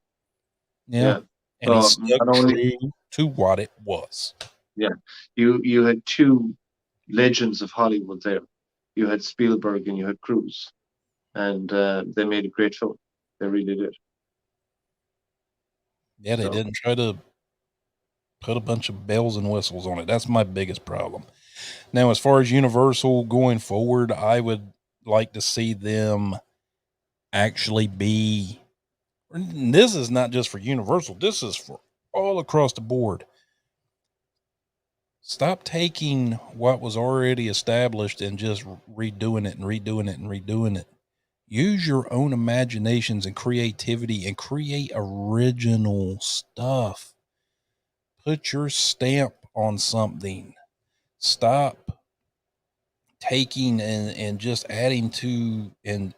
Yeah. Yeah. And he So stuck not only, true to what it was. yeah, you had two legends of Hollywood there. You had Spielberg and you had Cruise, and they made a great film. They really did. Yeah, they So didn't try to put a bunch of bells and whistles on it. That's my biggest problem. Now, as far as Universal going forward, I would like to see them actually be. This is not just for Universal. This is for all across the board. Stop taking what was already established and just redoing it and redoing it and redoing it. Use your own imaginations and creativity and create original stuff. Put your stamp on something. Stop taking and just adding to and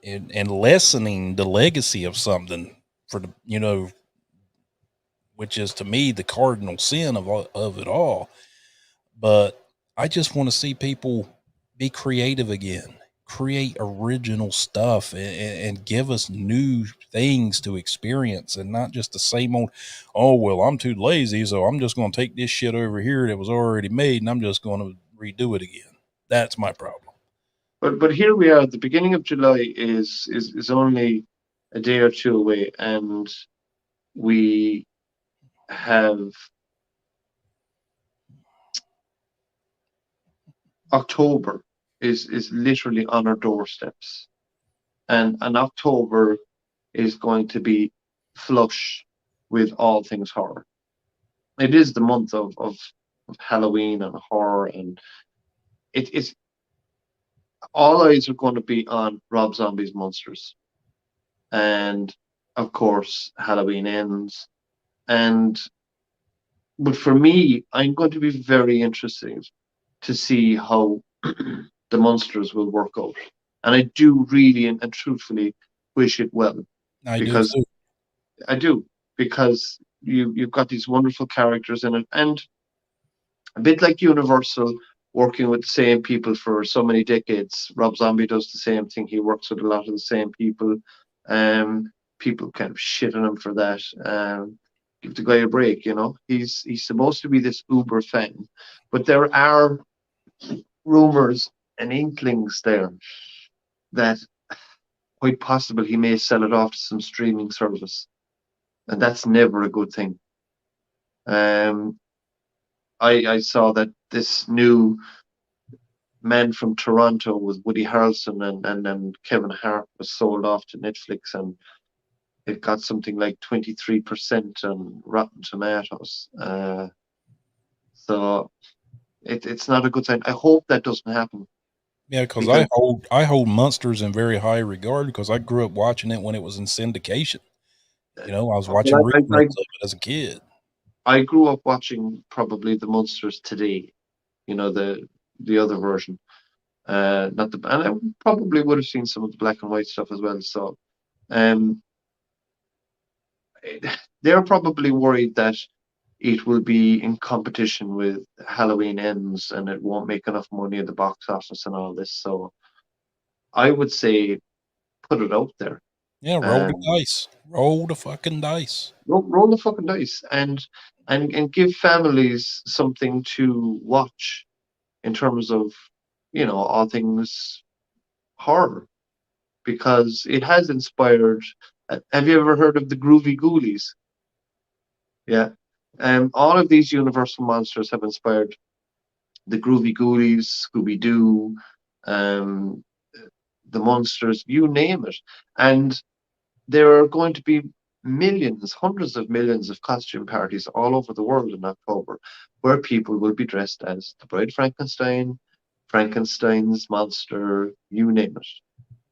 lessening the legacy of something for the, you know, which is to me the cardinal sin of it all. But I just want to see people be creative again, create original stuff, and give us new things to experience, and not just the same old. Oh well, I'm too lazy, so I'm just going to take this shit over here that was already made, and I'm just going to redo it again. That's my problem. but here we are. The beginning of July is only a day or two away, and we have October is literally on our doorsteps, and October is going to be flush with all things horror. It is the month of Halloween and horror, and it's all eyes are going to be on Rob Zombie's Monsters, and of course Halloween ends, and but for me, I'm going to be very interested to see how the Monsters will work out, and I do really and truthfully wish it well I do because too. I do because you've got these wonderful characters in it, and a bit like Universal working with the same people for so many decades. Rob Zombie does the same thing. He works with a lot of the same people. People kind of shit on him for that. Give the guy a break, you know. He's supposed to be this uber fan, but there are rumors and inklings there that quite possible he may sell it off to some streaming service, and that's never a good thing. Um, I saw that this new Man from Toronto with Woody Harrelson and Kevin Hart was sold off to Netflix, and it got something like 23% on Rotten Tomatoes. So it's not a good sign. I hope that doesn't happen Yeah, because because I hold Monsters in very high regard because I grew up watching it when it was in syndication. You know, I was watching well, reruns of it as a kid. I grew up watching probably the Monsters Today, you know, the other version. Not the and I probably would have seen some of the black and white stuff as well. So um, they're probably worried that it will be in competition with Halloween Ends, and it won't make enough money at the box office and all this. So I would say put it out there. Yeah, roll the Um, dice. Roll the fucking dice. roll the fucking dice and give families something to watch in terms of all things horror, because it has inspired. Have you ever heard of the Groovy Ghoulies? Yeah. All of these Universal monsters have inspired the Groovy Ghoulies, Scooby Doo, um, the monsters, you name it. And there are going to be millions, hundreds of millions of costume parties all over the world in October, where people will be dressed as the Bride of Frankenstein, Frankenstein's monster, you name it.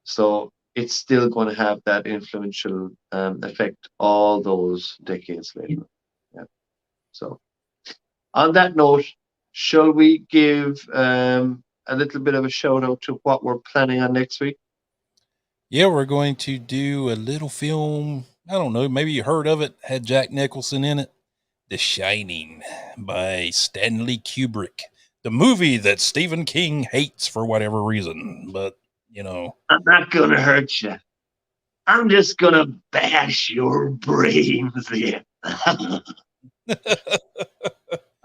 So it's still going to have that influential effect all those decades later. Yeah. So on that note, shall we give a little bit of a shout out to what we're planning on next week? Yeah, we're going to do a little film. I don't know. Maybe you heard of it. Had Jack Nicholson in it. The Shining by Stanley Kubrick. The movie that Stephen King hates for whatever reason. But, I'm not going to hurt you. I'm just going to bash your brains in.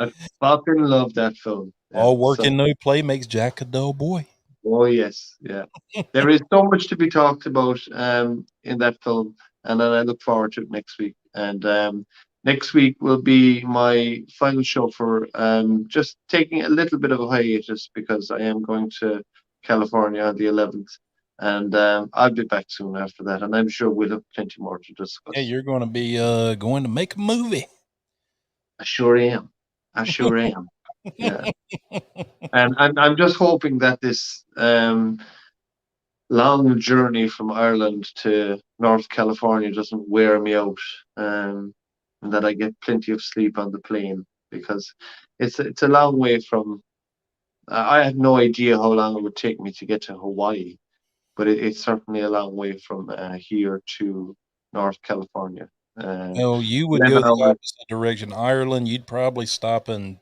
I fucking love that film. Yeah, all work so, and no play makes Jack a dull boy. oh, yes. Yeah. There is so much to be talked about in that film. And then I look forward to it next week. And next week will be my final show for just taking a little bit of a hiatus, because I am going to California on the 11th. And I'll be back soon after that. And I'm sure we'll have plenty more to discuss. Yeah, you're going to be going to make a movie. I sure am. I sure am. Yeah. And I'm just hoping that this long journey from Ireland to North California doesn't wear me out, and that I get plenty of sleep on the plane, because it's a long way from. I have no idea how long it would take me to get to Hawaii, but it's certainly a long way from here to North California. No, you would go 11 the hours. opposite direction. Ireland, you'd probably stop in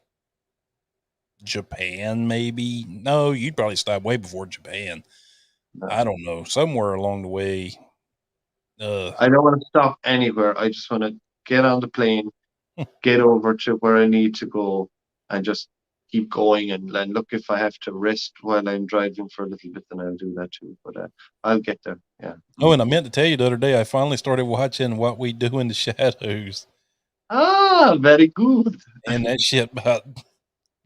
Japan, maybe. No, you'd probably stop way before Japan. I don't know. Somewhere along the way. I don't want to stop anywhere. I just want to get on the plane, get over to where I need to go, and just keep going. And look, if I have to rest while I'm driving for a little bit, then I'll do that too. But I'll get there. Yeah. Oh, and I meant to tell you the other day, I finally started watching What We Do in the Shadows. Ah, very good. And that shit about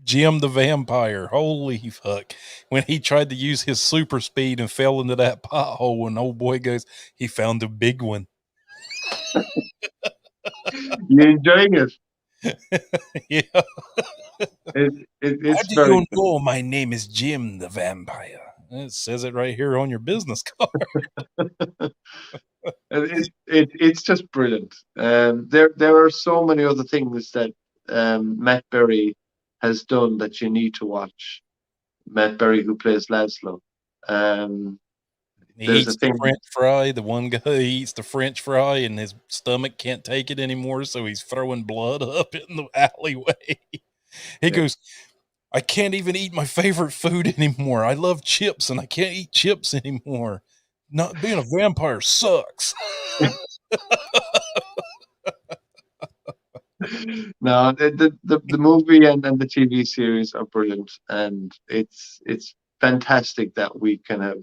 Jim the vampire. Holy fuck. When he tried to use his super speed and fell into that pothole, and old boy goes, he found a big one. You enjoying it? Yeah. How It's do very you good. know my name is Jim the vampire? It says it right here on your business card. It's just brilliant. There are so many other things that Matt Berry has done that you need to watch. Matt Berry, who plays Laszlo. He There's a eats the thing. French fry. The one guy eats the French fry and his stomach can't take it anymore, so he's throwing blood up in the alleyway. He goes, I can't even eat my favorite food anymore. I love chips and I can't eat chips anymore. Not being a vampire sucks. No, the movie and the TV series are brilliant, and it's fantastic that we can have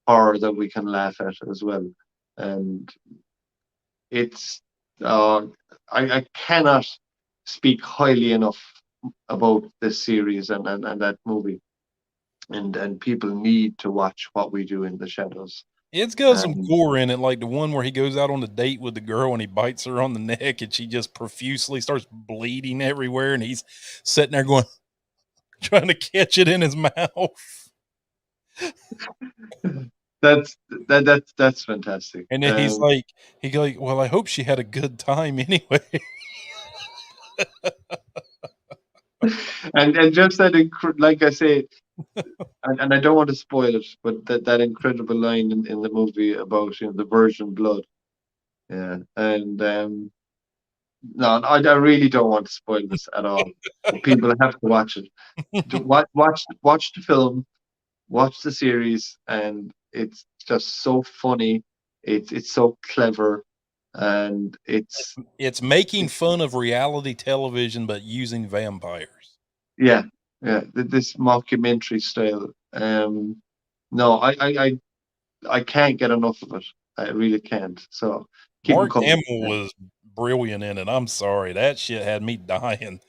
horror that we can laugh at as well. And it's I cannot speak highly enough about this series and that movie. And people need to watch What We Do in the Shadows. It's got some Um, gore in it, like the one where he goes out on a date with the girl and he bites her on the neck and she just profusely starts bleeding everywhere and he's sitting there going, trying to catch it in his mouth. that's fantastic. And then he goes, well, I hope she had a good time anyway. And just that, like I say, and I don't want to spoil it, but that incredible line in the movie about the virgin blood, yeah, and No, I really don't want to spoil this at all. People have to watch it. Watch the film, watch the series, and it's just so funny. It's so clever, and It's making fun of reality television, but using vampires. yeah, this mockumentary style. No, I can't get enough of it. I really can't. So keep them Mark coming. Hamill was brilliant in it. I'm sorry. That shit had me dying.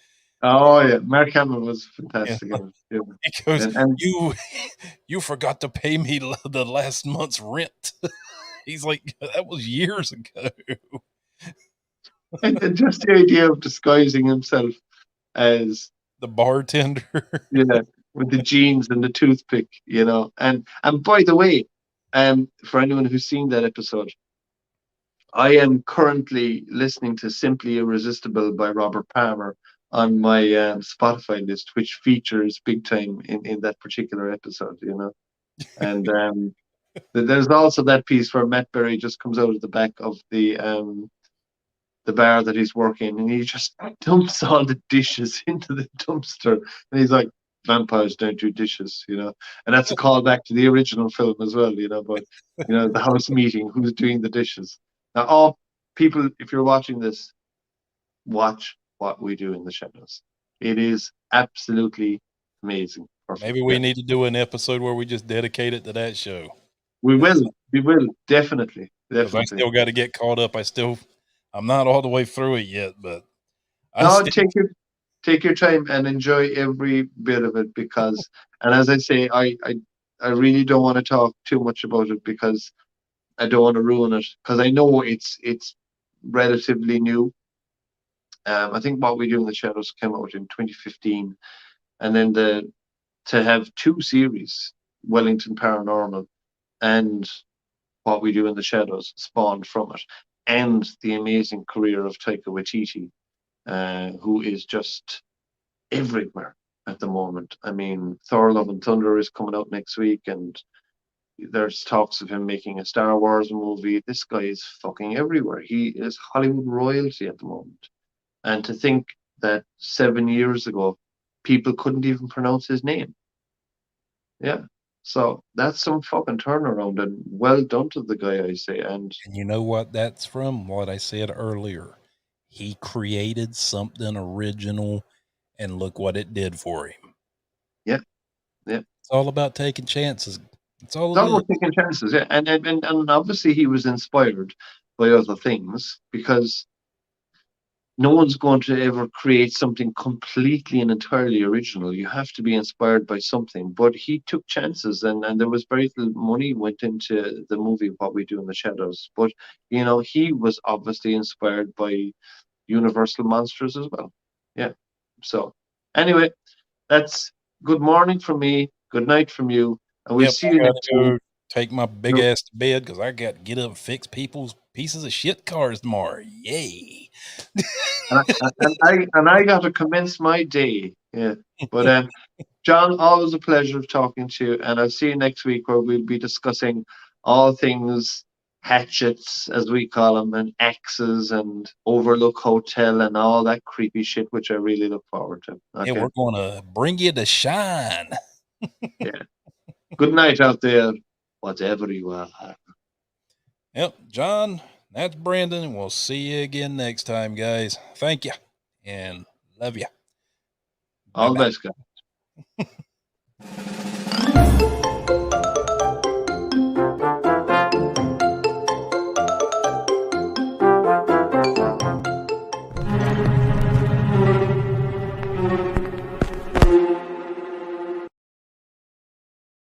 Oh yeah, Mark Hamill was Yeah. fantastic. In it, yeah. He goes, And you forgot to pay me the last month's rent. He's like, that was years ago. and just the idea of disguising himself as The bartender. with the jeans and the toothpick, And by the way, for anyone who's seen that episode, I am currently listening to Simply Irresistible by Robert Palmer on my Spotify list, which features big time in that particular episode, And there's also that piece where Matt Berry just comes out of the back of the bar that he's working, and he just dumps all the dishes into the dumpster, and he's like, "Vampires don't do dishes," and that's a callback to the original film as well, But the house meeting, who's doing the dishes? Now, all people, if you're watching this, watch What We Do in the Shadows. It is absolutely amazing. Perfect. Maybe we need to do an episode where we just dedicate it to that show. We will definitely. Because I still got to get caught up. I'm not all the way through it yet, but take your time and enjoy every bit of it, because, and as I say, I really don't want to talk too much about it because I don't want to ruin it, because I know it's relatively new. I think What We Do in the Shadows came out in 2015, and then to have two series, Wellington Paranormal and What We Do in the Shadows, spawned from it, and the amazing career of Taika Waititi, who is just everywhere at the moment. I mean, Thor: Love and Thunder is coming out next week, and there's talks of him making a Star Wars movie. This guy is fucking everywhere. He is Hollywood royalty at the moment. And to think that 7 years ago, people couldn't even pronounce his name. Yeah. So that's some fucking turnaround, and well done to the guy, I say. And you know what that's from? What I said earlier. He created something original, and look what it did for him. Yeah. It's all about taking chances. It's all about taking chances, yeah. And obviously he was inspired by other things, because no one's going to ever create something completely and entirely original. You have to be inspired by something. But he took chances, and there was very little money went into the movie What We Do in the Shadows. But, he was obviously inspired by Universal Monsters as well. Yeah. So, anyway, that's good morning from me, good night from you, and we'll see you next week. Take my big ass to bed because I got to get up and fix people's pieces of shit cars tomorrow. Yay. and I got to commence my day. Yeah. But John, always a pleasure talking to you, and I'll see you next week, where we'll be discussing all things hatchets, as we call them, and axes, and Overlook Hotel, and all that creepy shit, which I really look forward to. Okay? Yeah, we're going to bring you to shine. Yeah. Good night out there, whatever you are. Yep, John, that's Brandon, and we'll see you again next time, guys. Thank you, and love you. All the best, guys.